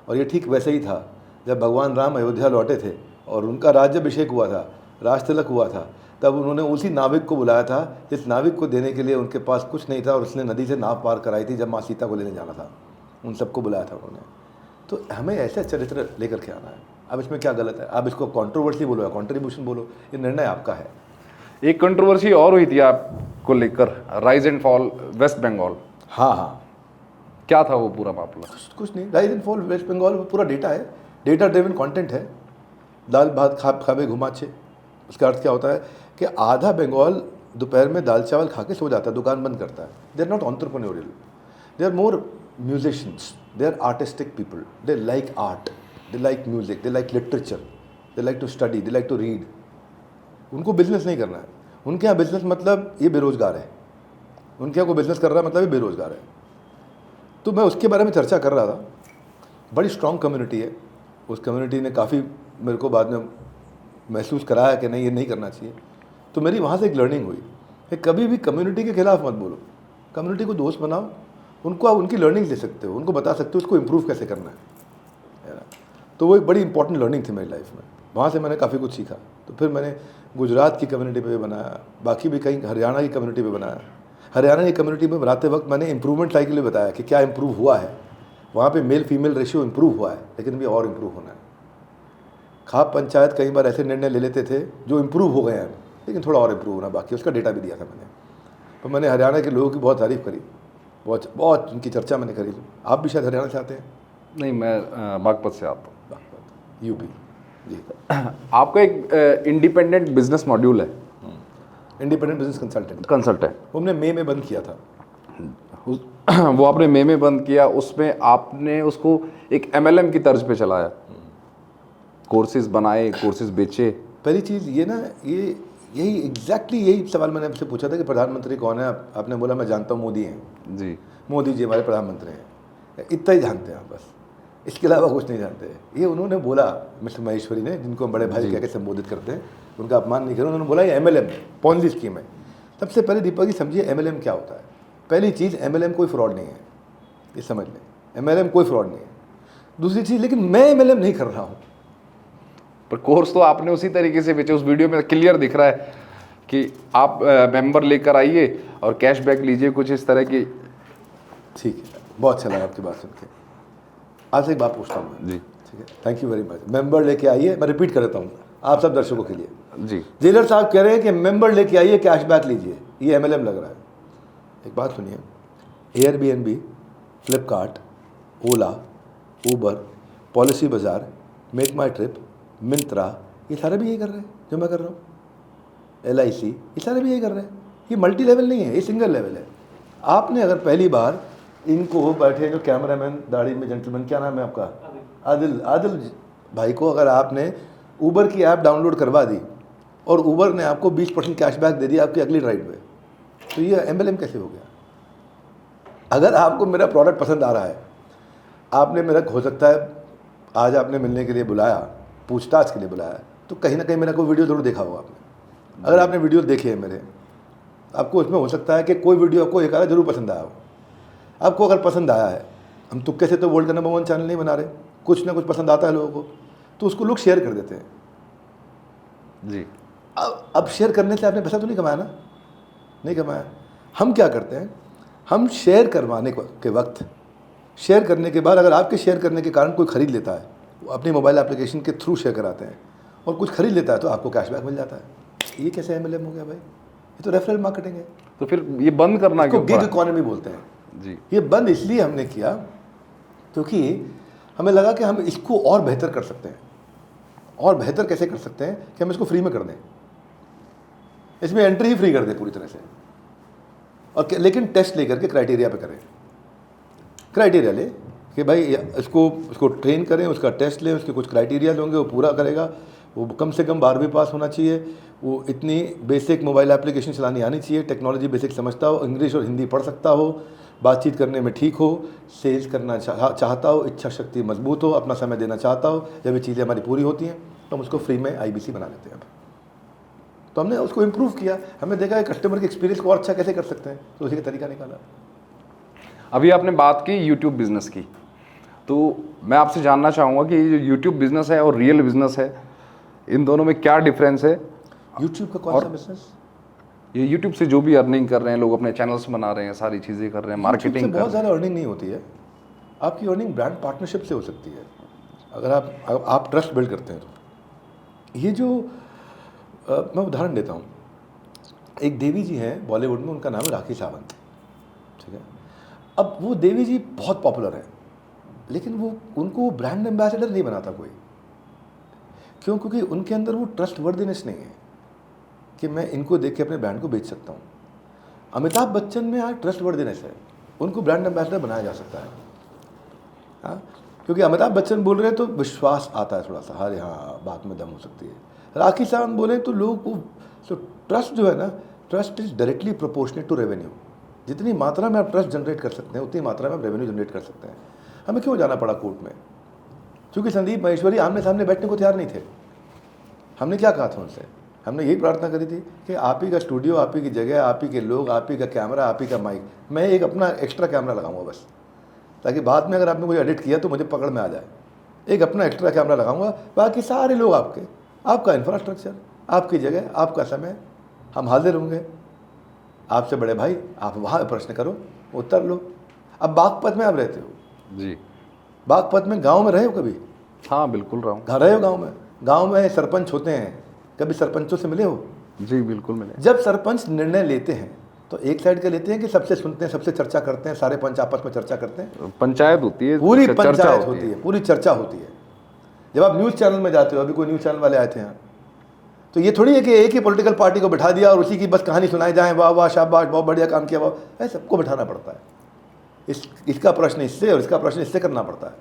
और ये ठीक वैसे ही था जब भगवान राम अयोध्या लौटे थे और उनका राज्याभिषेक हुआ था, राज तिलक हुआ था, तब उन्होंने उसी नाविक को बुलाया था जिस नाविक को देने के लिए उनके पास कुछ नहीं था और उसने नदी से नाव पार कराई थी जब माँ सीता को लेने जाना था। उन सबको बुलाया था उन्होंने। तो हमें ऐसा चरित्र लेकर के आना है। अब इसमें क्या गलत है? आप इसको कंट्रोवर्सी बोलो या कंट्रीब्यूशन बोलो, ये निर्णय आपका है। एक कंट्रोवर्सी और हुई थी आपको लेकर, rise and fall West Bengal. हाँ, क्या था वो पूरा मामला? कुछ नहीं, rise and fall West Bengal पूरा डेटा है, डेटा ड्रिवन कंटेंट है। दाल भात खावे घुमाचे, उसका अर्थ क्या होता है कि आधा बंगाल दोपहर में दाल चावल खा के सो जाता है, दुकान बंद करता है। They are not entrepreneurial, they are more musicians, they are artistic people, they like art, they like music, they like literature, they like to study, they like to read. उनको बिजनेस नहीं करना है। उनके यहाँ बिजनेस मतलब ये बेरोजगार है, उनके यहाँ कोई बिजनेस कर रहा है मतलब ये बेरोजगार है। तो मैं उसके बारे में चर्चा कर रहा था। बड़ी स्ट्रॉन्ग कम्युनिटी है, उस कम्युनिटी ने काफ़ी मेरे को बाद में महसूस कराया कि नहीं ये नहीं करना चाहिए। तो मेरी वहाँ से एक लर्निंग हुई कि कभी भी कम्युनिटी के खिलाफ मत बोलो, कम्युनिटी को दोस्त बनाओ, उनको आप उनकी लर्निंग ले सकते हो, उनको बता सकते हो उसको इम्प्रूव कैसे करना है ना। तो वो एक बड़ी इंपॉर्टेंट लर्निंग थी मेरी लाइफ में, वहाँ से मैंने काफ़ी कुछ सीखा। तो फिर मैंने गुजरात की कम्युनिटी पे भी बनाया, बाकी भी कहीं हरियाणा की कम्युनिटी पे बनाया। हरियाणा की कम्युनिटी में बनाते वक्त मैंने इंप्रूवमेंट साइकिल भी बताया कि क्या इंप्रूव हुआ है। वहाँ पे मेल फीमेल रेशियो इंप्रूव हुआ है, लेकिन भी और इम्प्रूव होना है। खाप पंचायत कई बार ऐसे निर्णय ले लेते थे जो इम्प्रूव हो गए हैं, लेकिन थोड़ा और इम्प्रूव होना बाकी, उसका डेटा भी दिया था मैंने। तो मैंने हरियाणा के लोगों की बहुत तारीफ़ करी, बहुत बहुत उनकी चर्चा मैंने करी। आप भी शायद हरियाणा से आते हैं? नहीं, मैं बागपत से आता हूँ। बागपत, यूपी जी। आपका एक इंडिपेंडेंट बिजनेस मॉड्यूल है, इंडिपेंडेंट बिजनेस कंसल्टेंट, कंसल्टेंट, हमने मई में बंद किया था। वो आपने मई में बंद किया। उसमें आपने उसको एक MLM की तर्ज पे चलाया, कोर्सेज बनाए, कोर्सेज बेचे। पहली चीज़ ये ना, ये यही एग्जैक्टली यही सवाल मैंने आपसे पूछा था कि प्रधानमंत्री कौन है। आपने बोला मैं जानता हूँ, मोदी हैं जी, मोदी जी हमारे प्रधानमंत्री हैं, इतना ही जानते हैं आप बस, इसके अलावा कुछ नहीं जानते। ये उन्होंने बोला, मिस्टर महेश्वरी ने, जिनको हम बड़े भाई कह के संबोधित करते हैं, उनका अपमान नहीं करें, उन्होंने बोला ये MLM पॉन्जी स्कीम है। सबसे पहले दीपक जी समझिए MLM क्या होता है। पहली चीज़, MLM कोई फ्रॉड नहीं है, ये समझ लें, MLM कोई फ्रॉड नहीं है। दूसरी चीज़, लेकिन मैं MLM नहीं कर रहा हूँ। पर कोर्स तो आपने उसी तरीके से बेचे। उस वीडियो में क्लियर दिख रहा है कि आप मेंबर लेकर आइए और कैशबैक लीजिए, कुछ इस तरह की। ठीक है, बहुत अच्छा लगा आपकी बात सुन के। आपसे एक बात पूछता हूँ मैं जी, ठीक है, thank you very much. Member लेके आइए, मैं रिपीट कर देता हूँ आप सब दर्शकों के लिए। जी, जेलर साहब कह रहे हैं कि मेंबर लेके आइए, कैशबैक लीजिए, ये MLM लग रहा है। एक बात सुनिए, Airbnb, फ्लिपकार्ट, ओला, ऊबर, पॉलिसी बाजार, मेक माई ट्रिप, मिंत्रा, ये सारे भी यही कर रहे हैं जो मैं कर रहा हूँ। LIC, ये सारे भी यही कर रहे हैं। ये मल्टी लेवल नहीं है, ये सिंगल लेवल है। आपने अगर पहली बार इनको बैठे जो कैमरामैन दाढ़ी में जेंटलमैन, क्या नाम है आपका, आदिल भाई को, अगर आपने ऊबर की ऐप डाउनलोड करवा दी और ऊबर ने आपको 20% कैशबैक दे दिया आपकी अगली राइड में, तो ये MLM कैसे हो गया? अगर आपको मेरा प्रोडक्ट पसंद आ रहा है, आपने मेरा, हो सकता है आज आपने मिलने के लिए बुलाया, पूछताछ के लिए बुलाया, तो कहीं ना कहीं मेरा कोई वीडियो जरूर देखा होगा आपने। अगर आपने वीडियो देखे हैं मेरे, आपको उसमें हो सकता है कि कोई वीडियो आपको एक आधा जरूर पसंद आया हो। आपको अगर पसंद आया है, हम तुक्के से तो वर्ल्ड का नंबर 1 चैनल नहीं बना रहे, कुछ ना कुछ पसंद आता है लोगों को, तो उसको लोग शेयर कर देते हैं। जी, अब शेयर करने से आपने पैसा तो नहीं कमाया ना, नहीं कमाया। हम क्या करते हैं, हम शेयर करवाने के वक्त, शेयर करने के बाद अगर आपके शेयर करने के कारण कोई ख़रीद लेता है, वो अपनी मोबाइल एप्लीकेशन के थ्रू शेयर कराते हैं और कुछ खरीद लेता है, तो आपको कैशबैक मिल जाता है। ये कैसे MLM हो गया भाई? ये तो रेफरल मार्केटिंग है। तो फिर ये बंद करना इसको क्यों गिग पड़ा? इकोनॉमी बोलते हैं जी, ये बंद इसलिए हमने किया क्योंकि हमें लगा कि हम इसको और बेहतर कर सकते हैं। और बेहतर कैसे कर सकते हैं कि हम इसको फ्री में कर दें, इसमें एंट्री ही फ्री कर दें पूरी तरह से, और लेकिन टेस्ट लेकर के क्राइटेरिया पे करें। क्राइटेरिया ले कि भाई इसको ट्रेन करें, उसका टेस्ट लें, उसके कुछ क्राइटेरिया होंगे, वो पूरा करेगा, वो कम से कम 12वीं पास होना चाहिए, वो इतनी बेसिक मोबाइल एप्लीकेशन चलानी आनी चाहिए, टेक्नोलॉजी बेसिक समझता हो, इंग्लिश और हिंदी पढ़ सकता हो, बातचीत करने में ठीक हो, सेल्स करना चाहता हो, इच्छा शक्ति मजबूत हो, अपना समय देना चाहता हो। जब ये चीज़ें हमारी पूरी होती हैं तो हम उसको फ्री में IBC बना लेते हैं। तो हमने उसको इम्प्रूव किया, हमने देखा कि कस्टमर के एक्सपीरियंस को और अच्छा कैसे कर सकते हैं, तो उसी का तरीका निकाला। अभी आपने बात की यूट्यूब बिजनेस की, तो मैं आपसे जानना चाहूँगा कि ये जो यूट्यूब बिजनेस है और रियल बिजनेस है, इन दोनों में क्या डिफरेंस है? यूट्यूब का कौन सा बिजनेस? ये यूट्यूब से जो भी अर्निंग कर रहे हैं लोग, अपने चैनल्स बना रहे हैं, सारी चीज़ें कर रहे हैं, मार्केटिंग कर बहुत रहे हैं। ज़्यादा अर्निंग नहीं होती है। आपकी अर्निंग ब्रांड पार्टनरशिप से हो सकती है, अगर आप ट्रस्ट बिल्ड करते हैं तो। ये जो मैं उदाहरण देता हूँ, एक देवी जी हैं बॉलीवुड में, उनका नाम है राखी सावंत, ठीक है। अब वो देवी जी बहुत पॉपुलर है, लेकिन उनको ब्रांड एम्बेसडर नहीं बनाता कोई। क्यों? क्योंकि उनके अंदर वो ट्रस्ट वर्दीनेस नहीं है कि मैं इनको देख के अपने ब्रांड को बेच सकता हूँ। अमिताभ बच्चन में आज ट्रस्ट वर्दीनेस है, उनको ब्रांड एम्बेसडर बनाया जा सकता है। हाँ, क्योंकि अमिताभ बच्चन बोल रहे हैं तो विश्वास आता है थोड़ा सा, अरे हाँ बात में दम हो सकती है। राखी सावंत बोले तो लोगों को, तो ट्रस्ट जो है ना, trust is directly proportionate to revenue. जितनी मात्रा में आप ट्रस्ट जनरेट कर सकते हैं उतनी मात्रा में आप रेवेन्यू जनरेट कर सकते हैं। हमें क्यों जाना पड़ा कोर्ट में? क्योंकि संदीप महेश्वरी आमने सामने बैठने को तैयार नहीं थे। हमने क्या कहा था उनसे? हमने यही प्रार्थना करी थी कि आप ही का स्टूडियो, आप ही की जगह, आप ही के लोग, आप ही का कैमरा, आप ही का माइक, मैं एक अपना एक्स्ट्रा कैमरा लगाऊंगा बस, ताकि बाद में अगर आपने कोई एडिट किया तो मुझे पकड़ में आ जाए। एक अपना एक्स्ट्रा कैमरा लगाऊंगा, बाकी सारे लोग आपके, आपका इंफ्रास्ट्रक्चर, आपकी जगह, आपका समय, हम हाजिर होंगे। आपसे बड़े भाई आप वहाँ प्रश्न करो, उत्तर लो। अब बागपत में आप रहते हो जी, बागपत में गांव में रहे हो कभी? हाँ बिल्कुल रहा हूँ। घर रहे हो गांव में सरपंच होते हैं, कभी सरपंचों से मिले हो? जी बिल्कुल मिले। जब सरपंच निर्णय लेते हैं तो एक साइड का लेते हैं कि सबसे सुनते हैं, सबसे चर्चा करते हैं, सारे पंच आपस में चर्चा करते हैं? पंचायत होती है, पूरी चर्चा पंचायत होती है, पूरी चर्चा होती है। जब आप न्यूज़ चैनल में जाते हो, अभी कोई न्यूज़ चैनल वाले आए थे यहाँ, तो ये थोड़ी है कि एक ही पॉलिटिकल पार्टी को बिठा दिया और उसी की बस कहानी सुनाई जाए, वाह वाह शाबाश बहुत बढ़िया काम किया, वाह, ऐसे सबको बिठाना पड़ता है। इसका प्रश्न इससे और इसका प्रश्न इससे करना पड़ता है।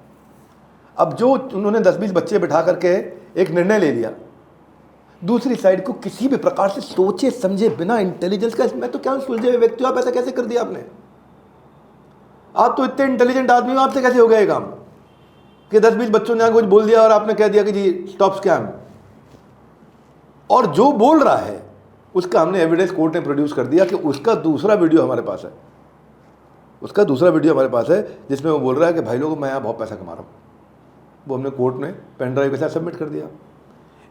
अब जो उन्होंने 10-20 बच्चे बिठा करके एक निर्णय ले लिया, दूसरी साइड को किसी भी प्रकार से सोचे समझे बिना, इंटेलिजेंस का, मैं तो क्या सुलझे हुए व्यक्ति, आप ऐसा कैसे कर दिया आपने? आप तो इतने इंटेलिजेंट आदमी हो, आपसे कैसे हो गया ये काम कि 10-20 बच्चों ने कुछ बोल दिया और आपने कह दिया कि जी स्टॉप स्कैम? और जो बोल रहा है उसका हमने एविडेंस कोर्ट ने प्रोड्यूस कर दिया कि उसका दूसरा वीडियो हमारे पास है, उसका दूसरा वीडियो हमारे पास है जिसमें वो बोल रहा है कि भाई लोगों मैं यहाँ बहुत पैसा कमा रहा हूँ। वो हमने कोर्ट में पेन ड्राइव के साथ सबमिट कर दिया।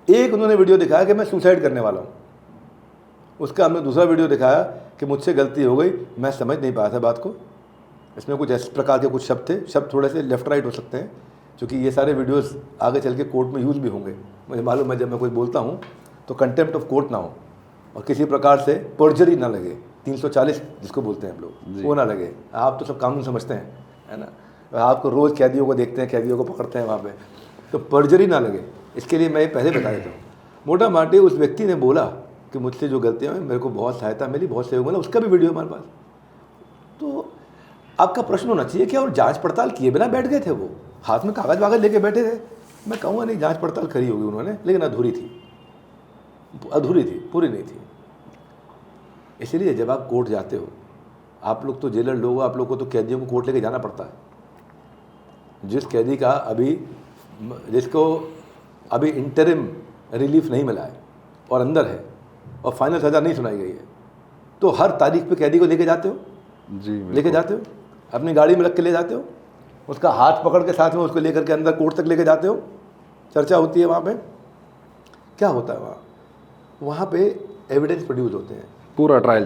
एक उन्होंने वीडियो दिखाया कि मैं सुसाइड करने वाला हूँ, उसका हमने दूसरा वीडियो दिखाया कि मुझसे गलती हो गई, मैं समझ नहीं पाया था बात को, इसमें कुछ इस प्रकार के कुछ शब्द थे, शब्द थोड़े से लेफ्ट राइट हो सकते हैं, क्योंकि ये सारे वीडियोस आगे चल के कोर्ट में यूज़ भी होंगे। मुझे मालूम है जब मैं कोई बोलता हूँ तो कंटेम्प्ट ऑफ कोर्ट ना हो और किसी प्रकार से पर्जरी ना लगे, 340 जिसको बोलते हैं हम लोग, वो ना लगे। आप तो सब कानून समझते हैं, है ना, आपको रोज़ कैदियों को देखते हैं, कैदियों को पकड़ते हैं वहाँ पे, तो पर्जरी ना लगे, इसके लिए मैं पहले बता देता हूँ। मोटा माटी उस व्यक्ति ने बोला कि मुझसे जो गलतियाँ हुई, मेरे को बहुत सहायता मिली, बहुत सहयोग मिला, उसका भी वीडियो हमारे पास। तो आपका प्रश्न होना चाहिए कि और जांच पड़ताल किए बिना बैठ गए थे, वो हाथ में कागज वागज लेके बैठे थे? मैं कहूँगा नहीं, जांच पड़ताल करी होगी उन्होंने, लेकिन अधूरी थी, पूरी नहीं थी। इसलिए जब आप कोर्ट जाते हो, आप लोग तो जेलर लोग, आप लोग को तो कैदियों को कोर्ट लेके जाना पड़ता है। जिस कैदी का जिसको अभी इंटरिम रिलीफ नहीं मिला है और अंदर है और फाइनल सज़ा नहीं सुनाई गई है, तो हर तारीख पे कैदी को लेके जाते हो? जी, लेके जाते हो, अपनी गाड़ी में रख के ले जाते हो, उसका हाथ पकड़ के साथ में उसको लेकर के अंदर कोर्ट तक लेके जाते हो, चर्चा होती है वहाँ पे। क्या होता है वहाँ पे एविडेंस प्रोड्यूस होते हैं, पूरा ट्रायल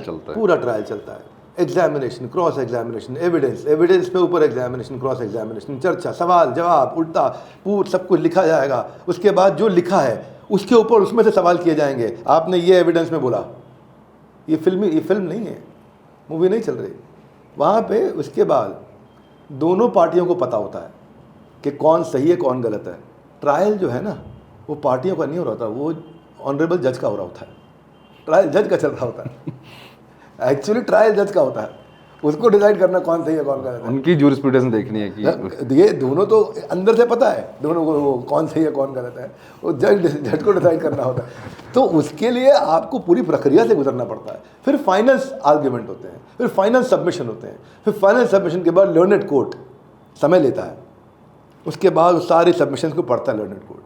चलता है, एग्जामिनेशन, क्रॉस एग्जामिनेशन, एविडेंस पे ऊपर एग्जामिनेशन, क्रॉस एग्जामिनेशन, चर्चा, सवाल जवाब, उल्टा पूरा सब कुछ लिखा जाएगा। उसके बाद जो लिखा है उसके ऊपर उसमें से सवाल किए जाएंगे, आपने ये एविडेंस में बोला। ये फिल्म नहीं है, मूवी नहीं चल रही वहाँ पे। उसके बाद दोनों पार्टियों को पता होता है कि कौन सही है कौन गलत है। ट्रायल जो है ना, वो पार्टियों का नहीं हो रहा था, वो ऑनरेबल जज का हो रहा होता है। ट्रायल जज का चल रहा होता है, एक्चुअली ट्रायल जज का होता है, उसको डिसाइड करना कौन सही है कौन गलत है। उनकी जूरिस्प्रूडेंस देखनी है कि ये दोनों तो अंदर से पता है दोनों को, वो कौन सही है कौन गलत है, वो जज को डिसाइड करना होता है। तो उसके लिए आपको पूरी प्रक्रिया से गुजरना पड़ता है। फिर फाइनल आर्ग्यूमेंट होते हैं, फिर फाइनल सबमिशन होते हैं, फिर फाइनल सबमिशन के बाद लर्नेड कोर्ट समय लेता है। उसके बाद उस सारे सबमिशन को पढ़ता है लर्नेड कोर्ट,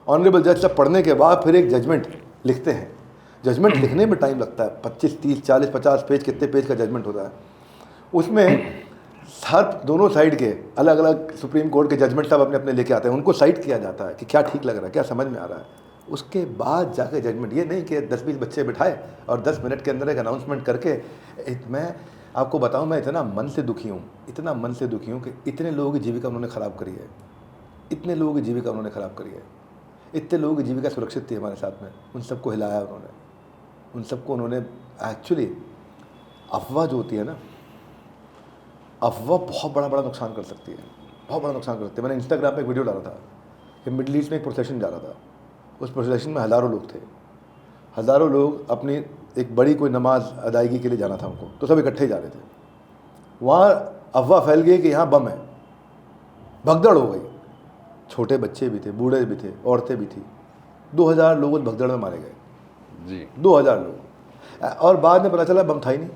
ऑनरेबल जज सब पढ़ने के बाद फिर एक जजमेंट लिखते हैं। जजमेंट लिखने में टाइम लगता है, 25, 30, 40, 50 पेज, कितने पेज का जजमेंट होता है। उसमें हर दोनों साइड के अलग अलग सुप्रीम कोर्ट के जजमेंट सब अपने अपने लेके आते हैं, उनको साइड किया जाता है कि क्या ठीक लग रहा है, क्या समझ में आ रहा है। उसके बाद जाके जजमेंट, ये नहीं कि 10-20 बच्चे बिठाए और 10 मिनट के अंदर एक अनाउंसमेंट करके। मैं आपको बताऊं, मैं इतना मन से दुखी हूँ कि इतने लोगों की जीविका उन्होंने ख़राब करी है, इतने लोगों की जीविका उन्होंने ख़राब करी है। इतने लोगों की जीविका सुरक्षित थी हमारे साथ में, उन सबको हिलाया उन्होंने, उन सबको उन्होंने एक्चुअली, अफवाह जो होती है ना, अफवाह बहुत बड़ा नुकसान कर सकती है, बहुत बड़ा नुकसान कर सकती है। मैंने इंस्टाग्राम पे एक वीडियो डाला था कि मिडल ईस्ट में एक प्रोसेशन जा रहा था, उस प्रोसेशन में हज़ारों लोग थे, हज़ारों लोग अपनी एक बड़ी कोई नमाज अदायगी के लिए जाना था उनको, तो सब इकट्ठे ही जा रहे थे। वहाँ अफवाह फैल गई कि यहाँ बम है, भगदड़ हो गई, छोटे बच्चे भी थे, बूढ़े भी थे, औरतें भी थी। 2000 लोग उस भगदड़ में मारे गए जी। 2000 लोग। और बाद में पता चला बम था ही नहीं।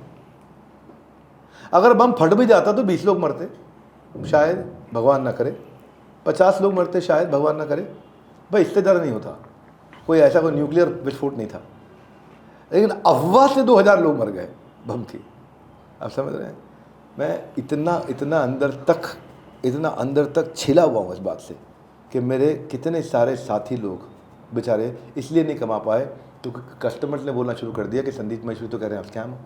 अगर बम फट भी जाता तो 20 लोग मरते शायद, भगवान ना करे, 50 लोग मरते शायद, भगवान ना करे, भाई इससे ज़्यादा नहीं होता। कोई ऐसा कोई न्यूक्लियर विस्फोट नहीं था, लेकिन अफवाह से 2000 लोग मर गए बम की। आप समझ रहे हैं? मैं इतना अंदर तक छिला हुआ हूँ इस बात से कि मेरे कितने सारे साथी लोग बेचारे इसलिए नहीं कमा पाए क्योंकि कस्टमर्स ने बोलना शुरू कर दिया कि संदीप महेश्वरी तो कह रहे हैं आप स्कैम हो।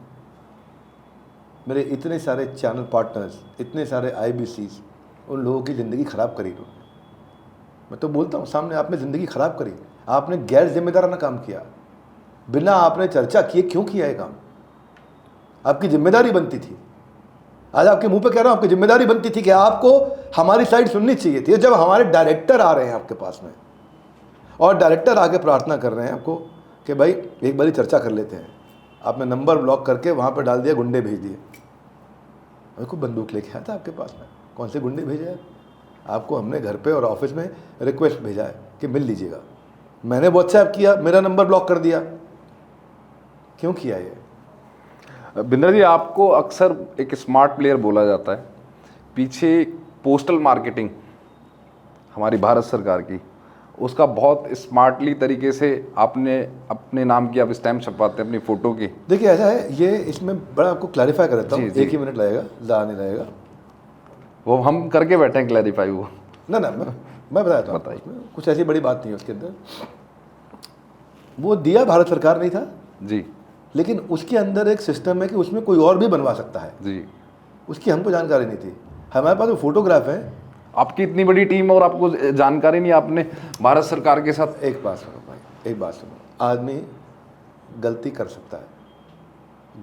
मेरे इतने सारे चैनल पार्टनर्स, इतने सारे IBCs, उन लोगों की ज़िंदगी ख़राब करी उन्होंने। मैं तो बोलता हूँ सामने, आपने ज़िंदगी ख़राब करी, आपने गैर जिम्मेदाराना काम किया, बिना आपने चर्चा किए क्यों किया ये काम? आपकी जिम्मेदारी बनती थी, आज आपके मुंह पे कह रहा हूँ, आपकी जिम्मेदारी बनती थी कि आपको हमारी साइड सुननी चाहिए थी। जब हमारे डायरेक्टर आ रहे हैं आपके पास में और डायरेक्टर आके प्रार्थना कर रहे हैं आपको कि भाई एक बारी चर्चा कर लेते हैं, आपने नंबर ब्लॉक करके वहाँ पर डाल दिया, गुंडे भेज दिए। को बंदूक लेके आया था आपके पास में, कौन से गुंडे भेजे हैं आपको? हमने घर पे और ऑफिस में रिक्वेस्ट भेजा है कि मिल लीजिएगा, मैंने व्हाट्सएप किया, मेरा नंबर ब्लॉक कर दिया। क्यों किया ये? बिंद्रा जी, आपको अक्सर एक स्मार्ट प्लेयर बोला जाता है, पीछे पोस्टल मार्केटिंग हमारी भारत सरकार की, उसका बहुत स्मार्टली तरीके से आपने अपने नाम की आप स्टैम्प छपवाते हैं अपनी फ़ोटो की। देखिए ऐसा है, ये इसमें बड़ा आपको क्लैरिफाई करता हूँ, जी। 1 ही मिनट लगेगा, ज़्यादा नहीं लगेगा। वो हम करके बैठे हैं क्लैरिफाई वो। ना मैं बताता हूँ, बताइए। कुछ ऐसी बड़ी बात नहीं है उसके अंदर। वो दिया भारत सरकार नहीं था जी लेकिन उसके अंदर एक सिस्टम है कि उसमें कोई और भी बनवा सकता है, जी। उसकी हमको जानकारी नहीं थी। हमारे पास वो फोटोग्राफ है। आपकी इतनी बड़ी टीम और आपको जानकारी नहीं, आपने भारत सरकार के साथ। एक बात सुनो भाई, एक बात सुनो, आदमी गलती कर सकता है,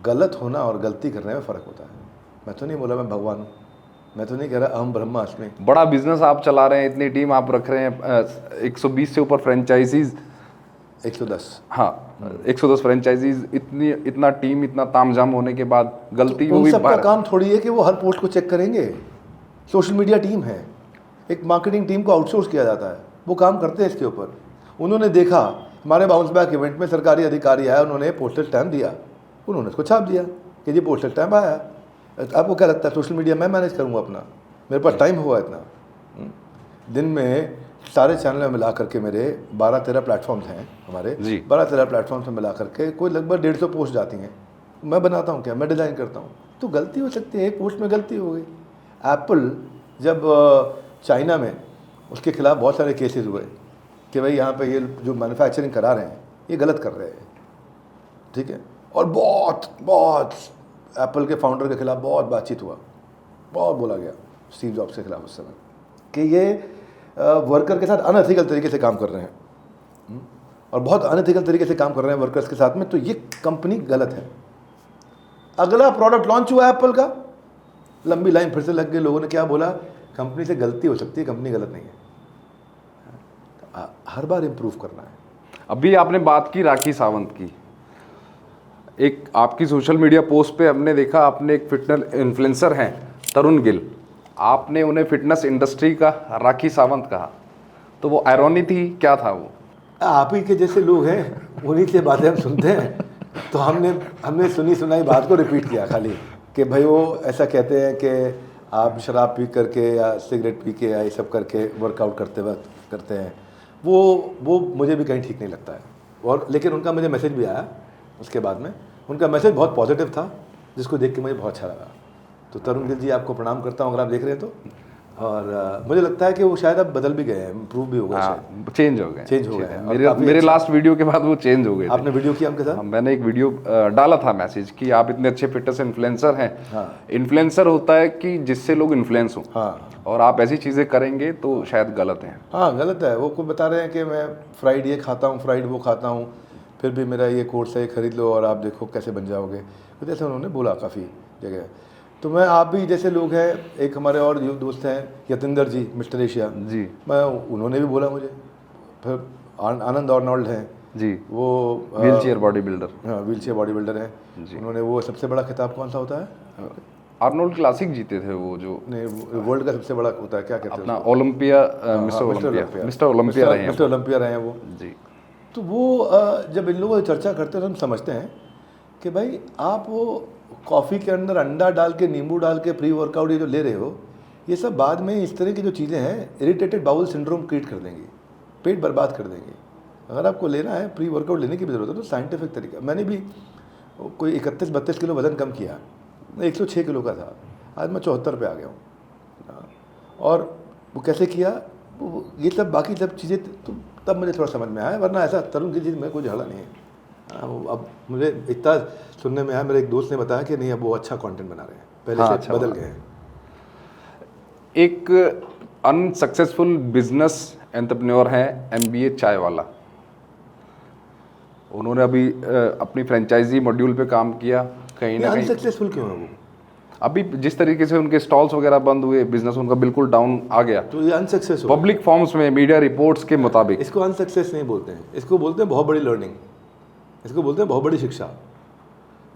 गलत होना और गलती करने में फ़र्क होता है। मैं तो नहीं बोला मैं भगवान हूँ, मैं तो नहीं कह रहा अहम ब्रह्मास्मि। बड़ा बिजनेस आप चला रहे हैं, इतनी टीम आप रख रहे हैं, 120 से ऊपर फ्रेंचाइजीज, 110, हाँ 110 फ्रेंचाइजीज, इतना टीम, इतना तामझाम होने के बाद गलती तो हुई। उन सबका काम थोड़ी है कि वो हर पोस्ट को चेक करेंगे। सोशल मीडिया टीम है, एक मार्केटिंग टीम को आउटसोर्स किया जाता है, वो काम करते हैं इसके ऊपर। उन्होंने देखा हमारे बाउंस बैक इवेंट में सरकारी अधिकारी आया, उन्होंने पोस्टल स्टैम्प दिया, उन्होंने उसको छाप दिया कि जी पोस्टल स्टैम्प आया। आपको क्या लगता है सोशल मीडिया मैं मैनेज करूँगा अपना? मेरे पास टाइम हुआ इतना? दिन में सारे चैनल में मिला करके मेरे 12-13 प्लेटफॉर्म्स हैं हमारे, 12-13 प्लेटफॉर्म्स में मिला करके कोई लगभग 150 पोस्ट जाती हैं। मैं बनाता हूँ क्या? मैं डिज़ाइन करता हूँ। तो गलती हो सकती है, एक पोस्ट में गलती हो गई। एप्पल जब चाइना में उसके खिलाफ बहुत सारे केसेस हुए कि भाई यहाँ पे ये जो मैन्युफैक्चरिंग करा रहे हैं ये गलत कर रहे हैं, ठीक है, और बहुत एप्पल के फाउंडर के खिलाफ बहुत बातचीत हुआ, बहुत बोला गया स्टीव जॉब्स के खिलाफ उस समय कि ये वर्कर के साथ अनएथिकल तरीके से काम कर रहे हैं और बहुत अनएथिकल तरीके से काम कर रहे हैं वर्कर्स के साथ में, तो ये कंपनी गलत है। अगला प्रोडक्ट लॉन्च हुआ एप्पल का, लंबी लाइन फिर से लग गई। लोगों ने क्या बोला, कंपनी से गलती हो सकती है, कंपनी गलत नहीं है। हर बार इम्प्रूव करना है। अभी आपने बात की राखी सावंत की, एक आपकी सोशल मीडिया पोस्ट पे हमने देखा, आपने एक फिटनेस इन्फ्लुएंसर हैं तरुण गिल, आपने उन्हें फिटनेस इंडस्ट्री का राखी सावंत कहा, तो वो आयरनी थी, क्या था वो? आप ही के जैसे लोग हैं, उन्हीं से बातें हम सुनते हैं, तो हमने सुनी सुनाई बात को रिपीट किया खाली कि भाई वो ऐसा कहते हैं कि आप शराब पी करके या सिगरेट पी के या ये सब करके वर्कआउट करते वक्त करते हैं। वो मुझे भी कहीं ठीक नहीं लगता है। और लेकिन उनका मुझे मैसेज भी आया उसके बाद में, उनका मैसेज बहुत पॉजिटिव था, जिसको देख के मुझे बहुत अच्छा लगा। तो तरुण गिल जी, आपको प्रणाम करता हूँ अगर आप देख रहे हैं तो। और मुझे लगता है कि वो शायद अब बदल भी गए हैं, इम्प्रूव भी हो गए, चेंज हो गए हैं। मेरे लास्ट वीडियो के बाद वो चेंज हो गए। आपने वीडियो किया उनके साथ? मैंने एक वीडियो डाला था मैसेज कि आप इतने अच्छे फिटनेस इन्फ्लुएंसर हैं। हाँ। इन्फ्लुएंसर होता है कि जिससे लोग इन्फ्लुएंस हों। हाँ। और आप ऐसी चीज़ें करेंगे तो शायद गलत हैं। हाँ गलत है। वो कोई बता रहे हैं कि मैं फ्राइड ये खाता हूँ, फ्राइड वो खाता हूँ, फिर भी मेरा ये कोर्स है, ये खरीद लो और आप देखो कैसे बन जाओगे, तो जैसे उन्होंने बोला काफ़ी जगह। तो मैं, आप भी जैसे लोग हैं, एक हमारे और दोस्त हैं यतिंदर जी, मिस्टर एशिया जी, मैं, उन्होंने भी बोला मुझे। फिर आनंद आर्नोल्ड हैं जी, वो व्हील चेयर बॉडी बिल्डर। हाँ, व्हील चेयर बॉडी बिल्डर हैं। उन्होंने वो सबसे बड़ा खिताब कौन सा होता है, आर्नोल्ड क्लासिक जीते थे वो, जो नहीं वर्ल्ड का सबसे बड़ा होता है, क्या कहते हैं अपना ओलंपिया, मिस्टर ओलंपिया रहे हैं मिस्टर ओलंपिया रहे हैं वो जी। तो वो जब इन लोगों से चर्चा करते हैं तो हम समझते हैं कि भाई आप वो कॉफ़ी के अंदर अंडा डाल के, नींबू डाल के प्री वर्कआउट ये जो ले रहे हो, ये सब बाद में इस तरह की जो चीज़ें हैं इरिटेटेड बाउल सिंड्रोम क्रिएट कर देंगी, पेट बर्बाद कर देंगी। अगर आपको लेना है, प्री वर्कआउट लेने की भी ज़रूरत है तो साइंटिफिक तरीका। मैंने भी कोई 31-32 किलो वज़न कम किया, मैं 106 किलो का था, आज मैं 74 पे आ गया हूँ। और वो कैसे किया, वो ये सब बाकी सब चीज़ें तो तब मुझे थोड़ा समझ में आया, वरना ऐसा तरुण की चीज़ में कोई झगड़ा नहीं है। अब मुझे इतना सुनने में आया, मेरे एक दोस्त ने बताया कि नहीं अब वो अच्छा कंटेंट बना रहे हैं, पहले से अच्छा बदल गए हैं। एक अनसक्सेसफुल बिजनेस एंटरप्रेन्योर है MBA चाय वाला। उन्होंने अभी अपनी फ्रेंचाइजी मॉड्यूल पे काम किया, कहीं ना कहीं अनसक्सेसफुल क्यों है वो? अभी जिस तरीके से उनके स्टॉल्स वगैरह बंद हुए, बिजनेस उनका बिल्कुल डाउन आ गया। तो ये अनसक्सेस हो, पब्लिक फॉर्म्स में, मीडिया रिपोर्ट्स के मुताबिक। इसको अनसक्सेस नहीं बोलते हैं, इसको बोलते हैं बहुत बड़ी लर्निंग, इसको बोलते हैं बहुत बड़ी शिक्षा।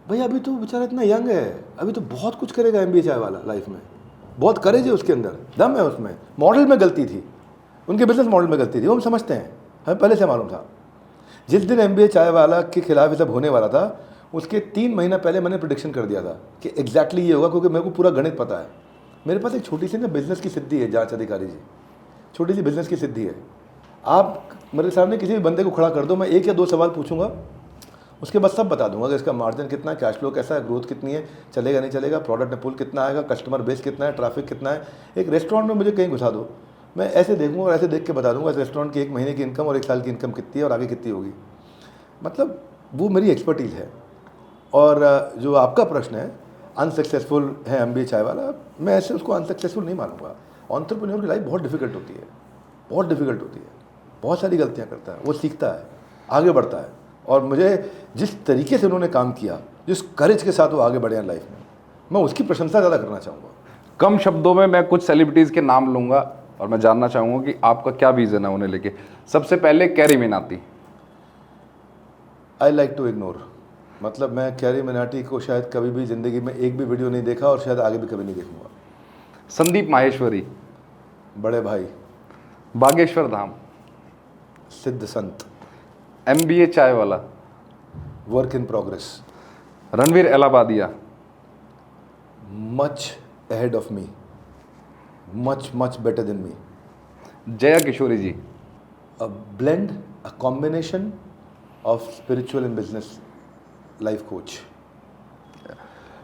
भाई अभी तो बेचारा इतना यंग है, अभी तो बहुत कुछ करेगा MBA चाय वाला लाइफ में, बहुत करेज है उसके अंदर, दम है उसमें। मॉडल में गलती थी, उनके बिजनेस मॉडल में गलती थी, वो हम समझते हैं, हमें पहले से मालूम था। जिस दिन MBA चाय वाला के खिलाफ ये सब होने वाला था, उसके 3 महीना पहले मैंने प्रेडिक्शन कर दिया था कि एग्जैक्टली ये होगा, क्योंकि मेरे को पूरा गणित पता है। मेरे पास एक छोटी सी ना बिजनेस की सिद्धि है, जांच अधिकारी जी, छोटी सी बिजनेस की सिद्धि है। आप मेरे सामने किसी भी बंदे को खड़ा कर दो, मैं 1 या 2 सवाल पूछूंगा, उसके बाद सब बता दूंगा कि इसका मार्जिन कितना है, कैश फ्लो कैसा है, ग्रोथ कितनी है, चलेगा नहीं चलेगा, प्रोडक्ट में पुल कितना आएगा, कस्टमर बेस कितना है, ट्रैफिक कितना है। एक रेस्टोरेंट में मुझे कहीं घुसा दो, मैं ऐसे देखूंगा और ऐसे देख के बता दूंगा इस रेस्टोरेंट की 1 महीने की इनकम और 1 साल की इनकम कितनी है और आगे कितनी होगी। मतलब वो मेरी एक्सपर्टीज़ है। और जो आपका प्रश्न है अनसक्सेसफुल है MBA चाय वाला, मैं ऐसे उसको अनसक्सेसफुल नहीं मानूंगा। एंटरप्रेन्योर की लाइफ बहुत डिफिकल्ट होती है, बहुत डिफिकल्ट होती है, बहुत सारी गलतियां करता है, वो सीखता है, आगे बढ़ता है। और मुझे जिस तरीके से उन्होंने काम किया, जिस करेज के साथ वो आगे बढ़े हैं लाइफ में, मैं उसकी प्रशंसा ज़्यादा करना चाहूँगा। कम शब्दों में मैं कुछ सेलिब्रिटीज़ के नाम लूँगा और मैं जानना चाहूँगा कि आपका क्या विज़न है उन्हें लेके। सबसे पहले Carry Minati. I like to ignore, मतलब मैं कैरी मिनाटी को शायद कभी भी ज़िंदगी में एक भी वीडियो नहीं देखा और शायद आगे भी कभी नहीं देखूंगा। संदीप माहेश्वरी। बड़े भाई। बागेश्वर धाम। सिद्ध संत। MBA Chai Wala. Work in progress. Ranveer Allahbadia. Much ahead of me, much better than me. Jaya Kishori ji. A blend, a combination of spiritual and business life coach.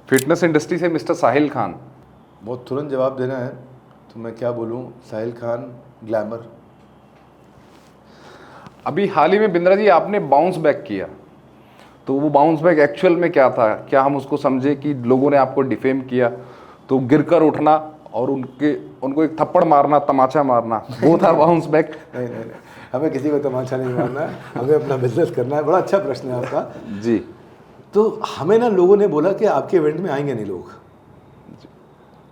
Fitness industry से मिस्टर साहिल खान। बहुत तुरंत जवाब देना है तो मैं क्या बोलूं, साहिल खान ग्लैमर। अभी हाल ही में बिंद्रा जी आपने बाउंस बैक किया, तो वो बाउंस बैक एक्चुअल में क्या था? क्या हम उसको समझे कि लोगों ने आपको डिफेम किया तो गिरकर उठना और उनको एक थप्पड़ मारना, तमाचा मारना, वो था बाउंस बैक? नहीं, हमें किसी को तमाचा नहीं मारना है, हमें अपना बिजनेस करना है। बड़ा अच्छा प्रश्न है आपका जी। तो हमें ना लोगों ने बोला कि आपके इवेंट में आएंगे नहीं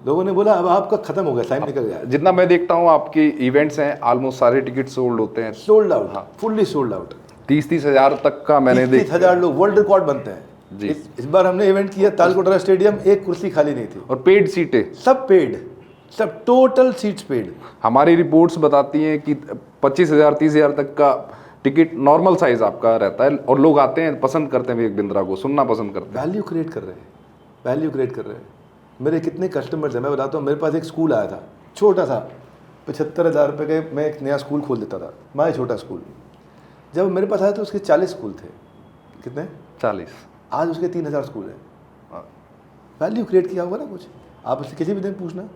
लोगों ने बोला अब आपका खत्म हो गया, टाइम निकल गया। जितना मैं देखता हूँ आपके इवेंट्स हैं, ऑलमोस्ट सारे टिकट सोल्ड होते हैं। सोल्ड आउट, हाँ, फुल्ली सोल्ड आउट। 30 हज़ार तक का मैंने देखा। 30,000 लोग, वर्ल्ड रिकॉर्ड बनते हैं जी। इस बार हमने इवेंट किया तालकोटरा स्टेडियम, एक कुर्सी खाली नहीं थी। और पेड सीटें, सब पेड, सब टोटल सीट्स पेड। हमारी रिपोर्ट्स बताती हैं कि 25,000 30,000 तक का टिकट नॉर्मल साइज आपका रहता है और लोग आते हैं, पसंद करते हैं विवेक बिंद्रा को, सुनना पसंद करते हैं। वैल्यू क्रिएट कर रहे हैं, वैल्यू क्रिएट कर रहे हैं। मेरे कितने कस्टमर्स हैं मैं बताता हूँ। मेरे पास एक स्कूल आया था, छोटा सा, 75,000 रुपये के मैं एक नया स्कूल खोल देता था, मैं छोटा स्कूल। जब मेरे पास आया तो उसके 40 स्कूल थे। कितने? 40। आज उसके 3,000 स्कूल हैं। वैल्यू क्रिएट किया होगा ना कुछ। आप उससे किसी भी दिन पूछना।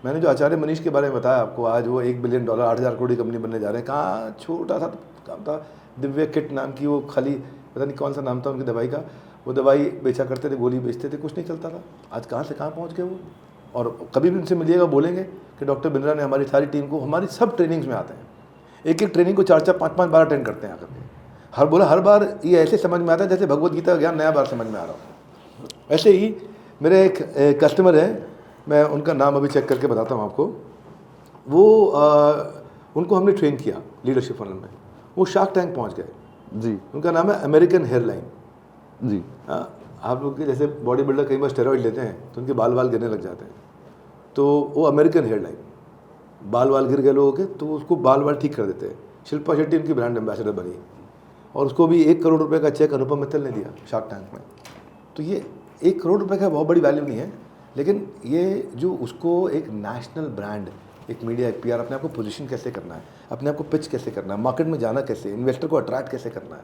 मैंने जो आचार्य मनीष के बारे में बताया आपको, आज वो $1 बिलियन 8,000 करोड़ की कंपनी बनने जा रहे हैं। कहाँ छोटा सा काम था, दिव्य किट नाम की, वो खाली पता नहीं कौन सा नाम था उनकी दवाई का, वो दवाई बेचा करते थे, गोली बेचते थे, कुछ नहीं चलता था। आज कहाँ से कहाँ पहुँच गए वो। और कभी भी उनसे मिलिएगा, बोलेंगे कि डॉक्टर बिंद्रा ने हमारी सारी टीम को, हमारी सब ट्रेनिंग्स में आते हैं, एक एक ट्रेनिंग को 4-4 5-5 बार अटेंड करते हैं आकर के। हर बार ये ऐसे समझ में आता है जैसे भगवत गीता का ज्ञान नया बार समझ में आ रहा हो। ऐसे ही मेरे एक कस्टमर है, मैं उनका नाम अभी चेक करके बताता हूँ आपको। वो उनको हमने ट्रेन किया लीडरशिप फनल में, वो शार्क टैंक पहुँच गए जी। उनका नाम है अमेरिकन हेयरलाइन जी। आप लोग के जैसे बॉडी बिल्डर कई बार स्टेरॉइड लेते हैं तो उनके बाल बाल गिरने लग जाते हैं, तो वो अमेरिकन हेयर लाइन, बाल बाल गिर गए लोगों के तो उसको बाल बाल ठीक कर देते हैं। शिल्पा शेट्टी उनकी ब्रांड एम्बेसडर बनी और उसको भी 1 करोड़ रुपए का चेक अनुपम मित्तल ने दिया शार्क टैंक में। तो ये 1 करोड़ रुपए का बहुत बड़ी वैल्यू नहीं है, लेकिन ये जो उसको एक नेशनल ब्रांड, एक मीडिया, एक पीआर, अपने आप को पोजीशन कैसे करना है, अपने आप को पिच कैसे करना है, मार्केट में जाना कैसे, इन्वेस्टर को अट्रैक्ट कैसे करना है,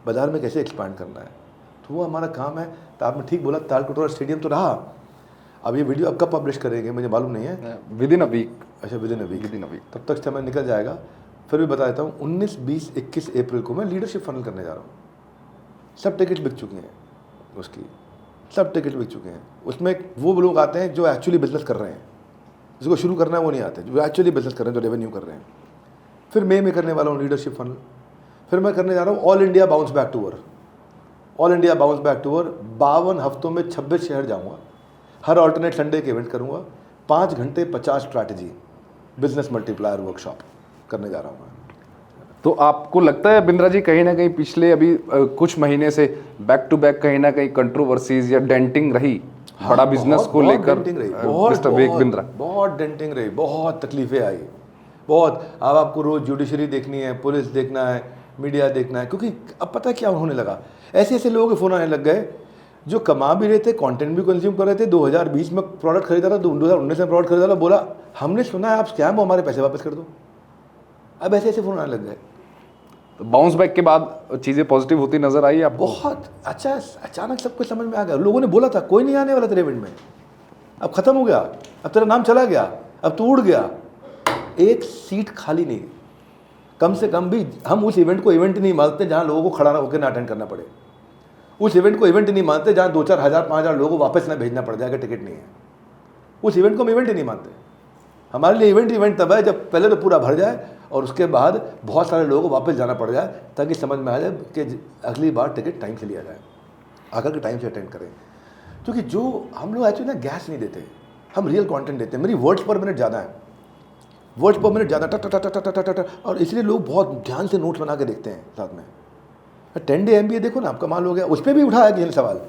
बाजार में कैसे एक्सपांड करना है, तो वो हमारा काम है। तो आपने ठीक बोला, तालकटोरा स्टेडियम तो रहा। अब ये वीडियो अब कब पब्लिश करेंगे मुझे मालूम नहीं है, विद इन अ वीक। अच्छा within a week, within a week तब तक समय निकल जाएगा। फिर भी बता देता हूँ, 19, 20, 21 अप्रैल को मैं लीडरशिप फनल करने जा रहा हूँ। सब टिकट बिक चुकी हैं उसकी, सब टिकट बिक चुके हैं। उसमें वो लोग आते हैं जो एक्चुअली बिजनेस कर रहे हैं, जिसको शुरू करना है वो नहीं आते, जो एक्चुअली बिजनेस कर रहे हैं, जो रेवेन्यू कर रहे हैं। फिर मई में करने वाला हूँ लीडरशिप फनल। फिर मैं करने जा रहा हूँ all India bounce back tour. All India bounce back tour 52 हफ्तों में 26 शहर जाऊँगा, हर ऑल्टरनेट संडे के इवेंट करूँगा, 5 घंटे 50 स्ट्रैटेजी बिजनेस मल्टीप्लायर वर्कशॉप करने जा रहा हूँ मैं। तो आपको लगता है बिंद्रा जी कहीं ना कहीं पिछले अभी कुछ महीने से बैक टू बैक कहीं ना कहीं कंट्रोवर्सीज या डेंटिंग रही बड़ा बिजनेस को लेकर? मिस्टर विवेक बिंद्रा बहुत डेंटिंग रही, बहुत तकलीफें आई, बहुत। अब आपको रोज जुडिशरी देखनी है, पुलिस देखना है, मीडिया देखना है, क्योंकि अब पता है क्या होने लगा, ऐसे ऐसे लोगों के फ़ोन आने लग गए जो कमा भी रहे थे, कंटेंट भी कंज्यूम कर रहे थे। 2020 में प्रोडक्ट खरीदा था, 2019 में प्रोडक्ट खरीदा था, बोला हमने सुना है आप स्कैम हो, हमारे पैसे वापस कर दो। अब ऐसे ऐसे फ़ोन आने लग गए। तो बाउंस बैक के बाद चीज़ें पॉजिटिव होती नजर आई आपको? बहुत अच्छा, अचानक सब कुछ समझ में आ गया। लोगों ने बोला था कोई नहीं आने वाला तेरे इवेंट में, अब खत्म हो गया, अब तेरा नाम चला गया, अब तू उड़ गया, एक सीट खाली नहीं। कम से कम भी हम उस इवेंट को इवेंट नहीं मानते जहाँ लोगों को खड़ा होकर ना अटेंड करना पड़े। उस इवेंट को इवेंट नहीं मानते जहाँ 2-4 हज़ार 5,000 लोगों को वापस ना भेजना पड़ जाएगा, टिकट नहीं है। उस इवेंट को हम इवेंट ही नहीं मानते। हमारे लिए इवेंट तब है जब पहले तो पूरा भर जाए और उसके बाद बहुत सारे लोगों को वापस जाना पड़ जाए, ताकि समझ में आ जाए कि अगली बार टिकट टाइम से लिया जाए, आकर के टाइम से अटेंड करें। क्योंकि जो हम लोग एक्चुअली ना गैस नहीं देते, हम रियल कंटेंट देते हैं। मेरी वर्ड्स पर मिनट ज़्यादा है, वर्ड्स पर मिनट ज़्यादा, ट, और इसलिए लोग बहुत ध्यान से नोट्स बना के देखते हैं साथ में। 10 डे MBA देखो ना, आपका कमाल हो गया। उस पर भी उठाया किसी ने सवाल,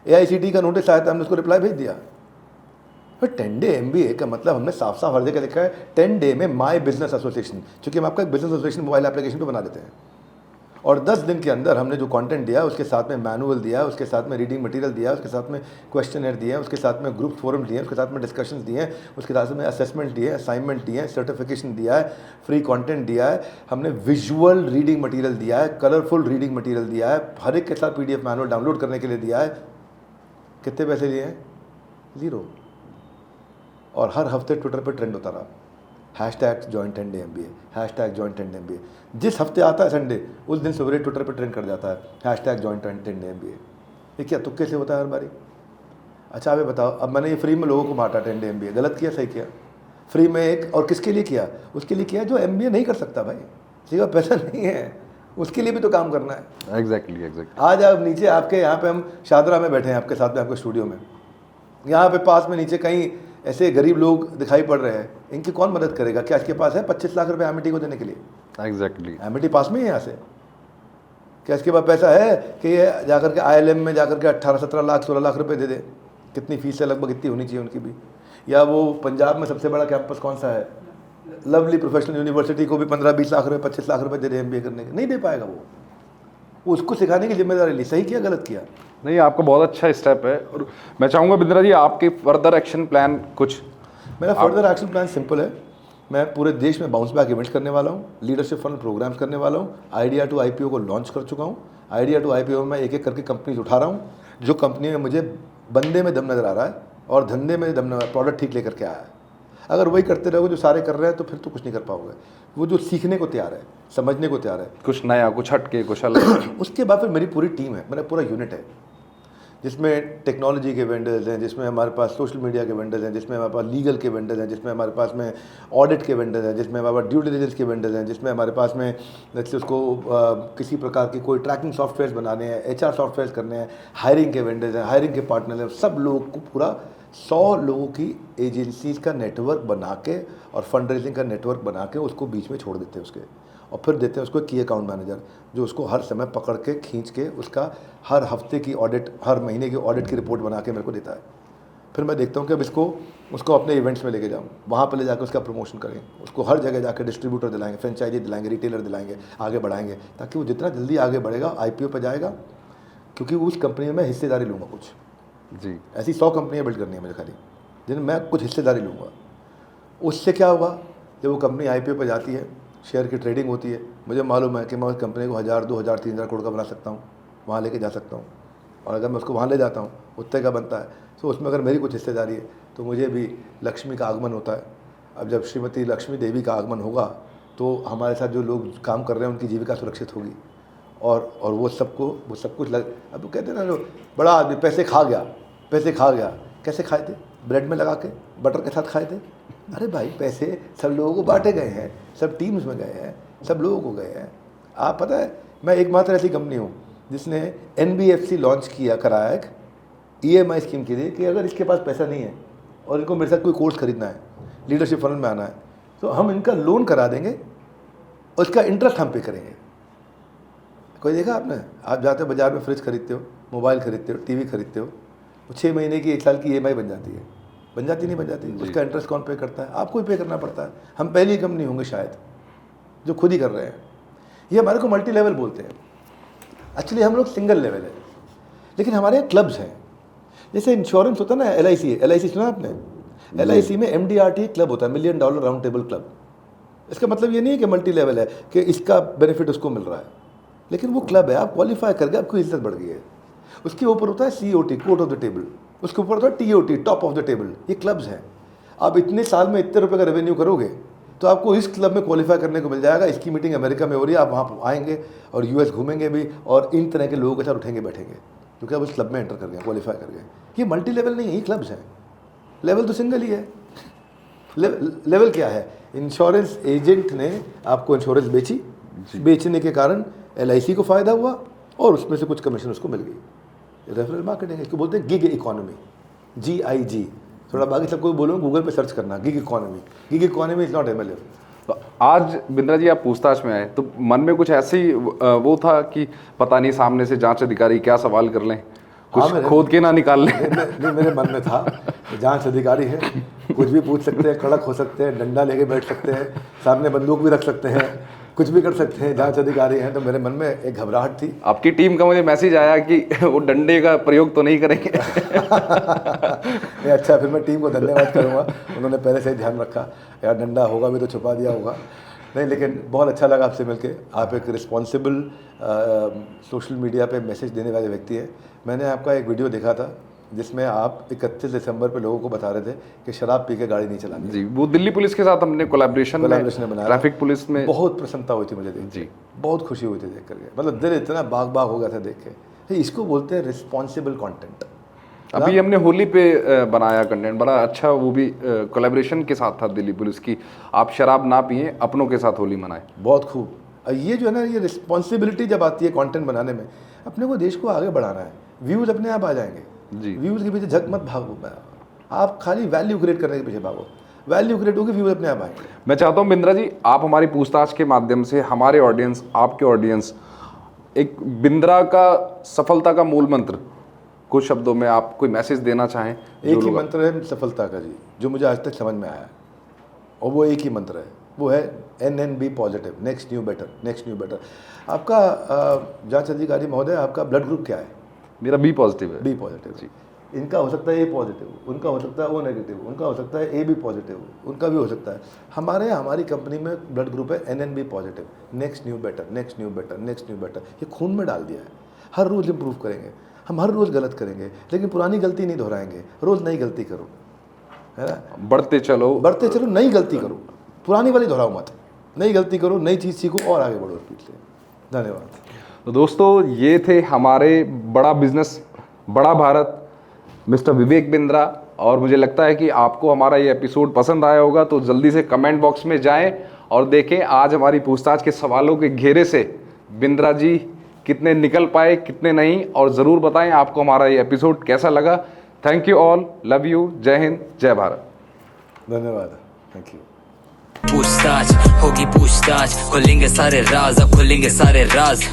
AICTE का नोटिस आया था, हमने उसको रिप्लाई भेज दिया। पर 10 डे MBA का मतलब हमने साफ साफ हर जगह लिखा है 10 डे में माई बिजनेस एसोसिएशन, क्योंकि हम आपका एक बिजनेस एसोसिएशन मोबाइल एप्लीकेशन पे बना देते हैं। और 10 दिन के अंदर हमने जो कंटेंट दिया, उसके साथ में मैनुअल दिया, उसके साथ में रीडिंग मटेरियल दिया, उसके साथ में क्वेश्चनर दिए, उसके साथ में ग्रुप फोरम दिए, उसके साथ में डिस्कशंस दिए, उसके साथ में असेसमेंट दिए, असाइनमेंट दिए, सर्टिफिकेशन दिया है, फ्री कंटेंट दिया है, हमने विजुअल रीडिंग मटेरियल दिया है, कलरफुल रीडिंग मटेरियल दिया है, हर एक के साथ PDF मैनुअल डाउनलोड करने के लिए दिया है। कितने पैसे लिए हैं? 0। और हर हफ्ते ट्विटर पर ट्रेंड होता रहा, #join 10 day MBA, #join 10 day MBA। जिस हफ्ते आता है संडे, उस दिन सवेरे ट्विटर पर ट्रेंड कर जाता है #join 10 day MBA। ये क्या तुक्के से होता है हर बारी? अच्छा आप ये बताओ, अब मैंने ये फ्री में लोगों को बांटा 10 day MBA, गलत किया सही किया? फ्री में एक, और किसके लिए किया? उसके लिए किया जो MBA नहीं कर सकता भाई, जिसके पास पैसा नहीं है, उसके लिए भी तो काम करना है। एग्जैक्टली। आज आप नीचे आपके यहाँ पे हम शादरा में बैठे हैं आपके साथ में, आपके स्टूडियो में, यहाँ पे पास में नीचे कहीं ऐसे गरीब लोग दिखाई पड़ रहे हैं, इनकी कौन मदद करेगा? क्या इसके पास है 25 लाख रुपए एमिटी को देने के लिए? एग्जैक्टली। एमिटी पास में ही है यहाँ से। क्या इसके पास पैसा है कि ये जाकर के ILM में जाकर के 18-17 लाख 16 लाख रुपए दे दे? कितनी फीस है, लगभग इतनी होनी चाहिए उनकी भी। या वो पंजाब में सबसे बड़ा कैंपस कौन सा है, लवली प्रोफेशनल यूनिवर्सिटी, को भी 15-20 लाख रुपए 25 लाख रुपए दे दे MBA करने के? नहीं दे पाएगा वो उसको सिखाने की जिम्मेदारी ली। सही किया गलत किया? नहीं, आपका बहुत अच्छा स्टेप है। और मैं चाहूँगा बिंद्रा जी आपके फर्दर एक्शन प्लान कुछ? मेरा फर्दर एक्शन प्लान सिंपल है। मैं पूरे देश में बाउंस बैक इवेंट्स करने वाला हूँ, लीडरशिप फंड प्रोग्राम्स करने वाला हूँ, आइडिया टू IPO को लॉन्च कर चुका हूँ। आइडिया टू IPO में मैं एक एक करके कंपनीज उठा रहा हूँ। जो कंपनी में मुझे बंदे में दम नज़र आ रहा है और धंधे में दम नज़र, प्रोडक्ट ठीक लेकर के आया है। अगर वही करते रहोगे जो सारे कर रहे हैं तो फिर तो कुछ नहीं कर पाओगे। वो जो सीखने को तैयार है, समझने को तैयार है, कुछ नया, कुछ हटके, कुछ अलग उसके बाद फिर मेरी पूरी टीम है, मेरा पूरा यूनिट है, जिसमें टेक्नोलॉजी के वेंडर्स हैं, जिसमें हमारे पास सोशल मीडिया के वेंडर्स हैं, जिसमें हमारे पास लीगल के वेंडर्स हैं, जिसमें हमारे पास में ऑडिट के वेंडर्स हैं, जिसमें हमारे पास ड्यू डिलिजेंस के वेंडर्स हैं, जिसमें हमारे पास में जैसे उसको किसी प्रकार की कोई ट्रैकिंग सॉफ्टवेयर बनाने हैं, HR सॉफ्टवेयर करने हैं, हायरिंग के वेंडर्स हैं, हायरिंग के पार्टनर हैं। सब लोगों को पूरा 100 लोगों की एजेंसीज का नेटवर्क बना के और फंड रेजिंग का नेटवर्क बना के उसको बीच में छोड़ देते हैं उसके, और फिर देते हैं उसको की अकाउंट मैनेजर, जो उसको हर समय पकड़ के खींच के उसका हर हफ्ते की ऑडिट, हर महीने की ऑडिट की रिपोर्ट बना के मेरे को देता है। फिर मैं देखता हूँ कि अब उसको अपने इवेंट्स में लेके जाऊँ, वहाँ पर ले जाकर उसका प्रमोशन करें, उसको हर जगह जाकर डिस्ट्रीब्यूटर दिलाएंगे, फ्रेंचाइजी दिलाएंगे, रिटेलर दिलाएंगे, आगे बढ़ाएंगे, ताकि वो जितना जल्दी आगे बढ़ेगा IPO पर जाएगा, क्योंकि उस कंपनी में मैं हिस्सेदारी लूँगा कुछ। जी, ऐसी 100 कंपनियाँ बिल्ड करनी है मुझे खाली, जिनमें मैं कुछ हिस्सेदारी लूँगा। उससे क्या होगा, जब वो कंपनी IPO पर जाती है, शेयर की ट्रेडिंग होती है, मुझे मालूम है कि मैं उस कंपनी को 1000, 2000, 3000 करोड़ का बना सकता हूँ, वहाँ लेके जा सकता हूँ। और अगर मैं उसको वहाँ ले जाता हूँ, उतने का बनता है, तो उसमें अगर मेरी कुछ हिस्सेदारी है तो मुझे भी लक्ष्मी का आगमन होता है। अब जब श्रीमती लक्ष्मी देवी का आगमन होगा तो हमारे साथ जो लोग काम कर रहे हैं उनकी जीविका सुरक्षित होगी। और वो सब कुछ अब वो कहते हैं ना, जो बड़ा आदमी पैसे खा गया, कैसे खाए थे? ब्रेड में लगा के बटर के साथ खाए थे। अरे भाई, पैसे सब लोगों को बांटे गए हैं, सब टीम्स में गए हैं, सब लोगों को गए हैं। आप पता है, मैं एकमात्र ऐसी कंपनी हूँ जिसने NBFC लॉन्च कराया एक EMI स्कीम के लिए, कि अगर इसके पास पैसा नहीं है और इनको मेरे साथ कोई कोर्स खरीदना है, लीडरशिप फंड में आना है, तो हम इनका लोन करा देंगे और इसका इंटरेस्ट हम पे करेंगे। कोई देखा आपने? आप जाते हो बाज़ार में, फ्रिज खरीदते हो, मोबाइल खरीदते हो, TV खरीदते हो, वो 6 महीने की 1 साल की EMI बन जाती है। बन जाती नहीं बन जाती? उसका इंटरेस्ट कौन पे करता है? आपको ही पे करना पड़ता है। हम पहली कंपनी होंगे शायद जो खुद ही कर रहे हैं। ये हमारे को मल्टी लेवल बोलते हैं, एक्चुअली हम लोग सिंगल लेवल है, लेकिन हमारे यहाँ क्लब्स हैं। जैसे इंश्योरेंस होता है ना, LIC सुना आपने? LIC में MDRT क्लब होता है, $1 मिलियन राउंड टेबल क्लब। इसका मतलब ये नहीं है कि मल्टी लेवल है कि इसका बेनिफिट उसको मिल रहा है, लेकिन वो क्लब है, आप क्वालिफाई करके आपकी इज्जत बढ़ गई है। उसके ऊपर होता है COT, court of the table, उसके ऊपर होता है TOT, top of the table. ये क्लब्स हैं। आप इतने साल में इतने रुपये का रेवेन्यू करोगे तो आपको इस क्लब में क्वालिफाई करने को मिल जाएगा। इसकी मीटिंग अमेरिका में हो रही है, आप वहाँ आएंगे और US घूमेंगे भी, और इन तरह के लोगों के साथ उठेंगे बैठेंगे, क्योंकि आप उस क्लब में एंटर कर गए, क्वालिफाई कर गए। ये मल्टी लेवल नहीं है, ये क्लब्स हैं। लेवल तो सिंगल ही है। लेवल क्या है? इंश्योरेंस एजेंट ने आपको इंश्योरेंस बेची, बेचने के कारण LIC को फ़ायदा हुआ और उसमें से कुछ कमीशन उसको मिल गई। रेफरल मार्केटिंग, इसको बोलते हैं गिग इकोनॉमी, GIG। थोड़ा बाकी सबको बोलो, गूगल पे सर्च करना gig economy. Gig economy is not MLM। तो आज बिंद्रा जी आप पूछताछ में आए तो मन में कुछ ऐसे ही वो था कि पता नहीं सामने से जांच अधिकारी क्या सवाल कर लें, कुछ खोद के ना निकाल लें? नहीं, मेरे मन में था, जांच अधिकारी है, कुछ भी पूछ सकते हैं, कड़क हो सकते हैं, डंडा लेके बैठ सकते हैं, सामने बंदूक भी रख सकते हैं, कुछ भी कर सकते हैं, जांच अधिकारी हैं। तो मेरे मन में एक घबराहट थी। आपकी टीम का मुझे मैसेज आया कि वो डंडे का प्रयोग तो नहीं करेंगे। नहीं, अच्छा, फिर मैं टीम को धन्यवाद करूँगा, उन्होंने पहले से ही ध्यान रखा। यार डंडा होगा भी तो छुपा दिया होगा। नहीं, लेकिन बहुत अच्छा लगा आपसे मिलके। आप एक रिस्पॉन्सिबल सोशल मीडिया पे मैसेज देने वाले व्यक्ति हैं। मैंने आपका एक वीडियो देखा था जिसमें आप 31 दिसंबर पे लोगों को बता रहे थे कि शराब पी के गाड़ी नहीं चलानी। जी, वो दिल्ली पुलिस के साथ हमने कोलैबोरेशन में बनाया, ट्रैफिक पुलिस में। बहुत प्रसन्नता हुई थी मुझे देख के, बहुत खुशी हुई थी देख करके, मतलब दिल इतना बाग बाग हो गया था देख के। इसको बोलते हैं रिस्पॉन्सिबल कंटेंट। अभी हमने होली पे बनाया कंटेंट, बड़ा अच्छा, वो भी कोलैबोरेशन के साथ था दिल्ली पुलिस की। आप शराब ना पिए, अपनों के साथ होली मनाएं। बहुत खूब। ये जो है ना, ये रिस्पॉन्सिबिलिटी जब आती है कंटेंट बनाने में, अपने को देश को आगे बढ़ाना है, व्यूज़ अपने आप आ जाएंगे। जी, व्यूज़ के पीछे झक मत भागो, आप खाली वैल्यू क्रिएट करने के पीछे भागो। वैल्यू क्रिएट होगी, व्यूज़ अपने आप आएंगे। मैं चाहता हूँ बिंद्रा जी, आप हमारी पूछताछ के माध्यम से हमारे ऑडियंस, आपके ऑडियंस, एक बिंद्रा का सफलता का मूल मंत्र कुछ शब्दों में आप कोई मैसेज देना चाहें। एक ही मंत्र है सफलता का जी, जो मुझे आज तक समझ में आया, और वो एक ही मंत्र है, वो है NNB positive, next new better, next new better. आपका जांच अधिकारी महोदय, आपका ब्लड ग्रुप क्या है? मेरा B पॉजिटिव है। B पॉजिटिव जी। इनका हो सकता है A पॉजिटिव, उनका हो सकता है O नेगेटिव, उनका हो सकता है AB पॉजिटिव, उनका भी हो सकता है। हमारी कंपनी में ब्लड ग्रुप है NNB positive, next new better, next new better, next new better. ये खून में डाल दिया है। हर रोज़ इम्प्रूव करेंगे, हम हर रोज़ गलत करेंगे, लेकिन पुरानी गलती नहीं दोहराएंगे। रोज़ नई गलती करो, है ना, बढ़ते चलो, नई गलती करो, पुरानी वाली दोहराओ मत, नई गलती करो, नई चीज़ सीखो और आगे बढ़ो स्पीड से। धन्यवाद। तो दोस्तों, ये थे हमारे बड़ा बिजनेस, बड़ा भारत, मिस्टर विवेक बिंद्रा। और मुझे लगता है कि आपको हमारा ये एपिसोड पसंद आया होगा, तो जल्दी से कमेंट बॉक्स में जाएं और देखें आज हमारी पूछताछ के सवालों के घेरे से बिंद्रा जी कितने निकल पाए, कितने नहीं, और ज़रूर बताएं आपको हमारा ये एपिसोड कैसा लगा। Thank you all, love you, जय हिंद, जय भारत। धन्यवाद, थैंक यू। पूछताछ होगी पूछताछ, खुलेंगे सारे राज, अब खुलेंगे सारे राज।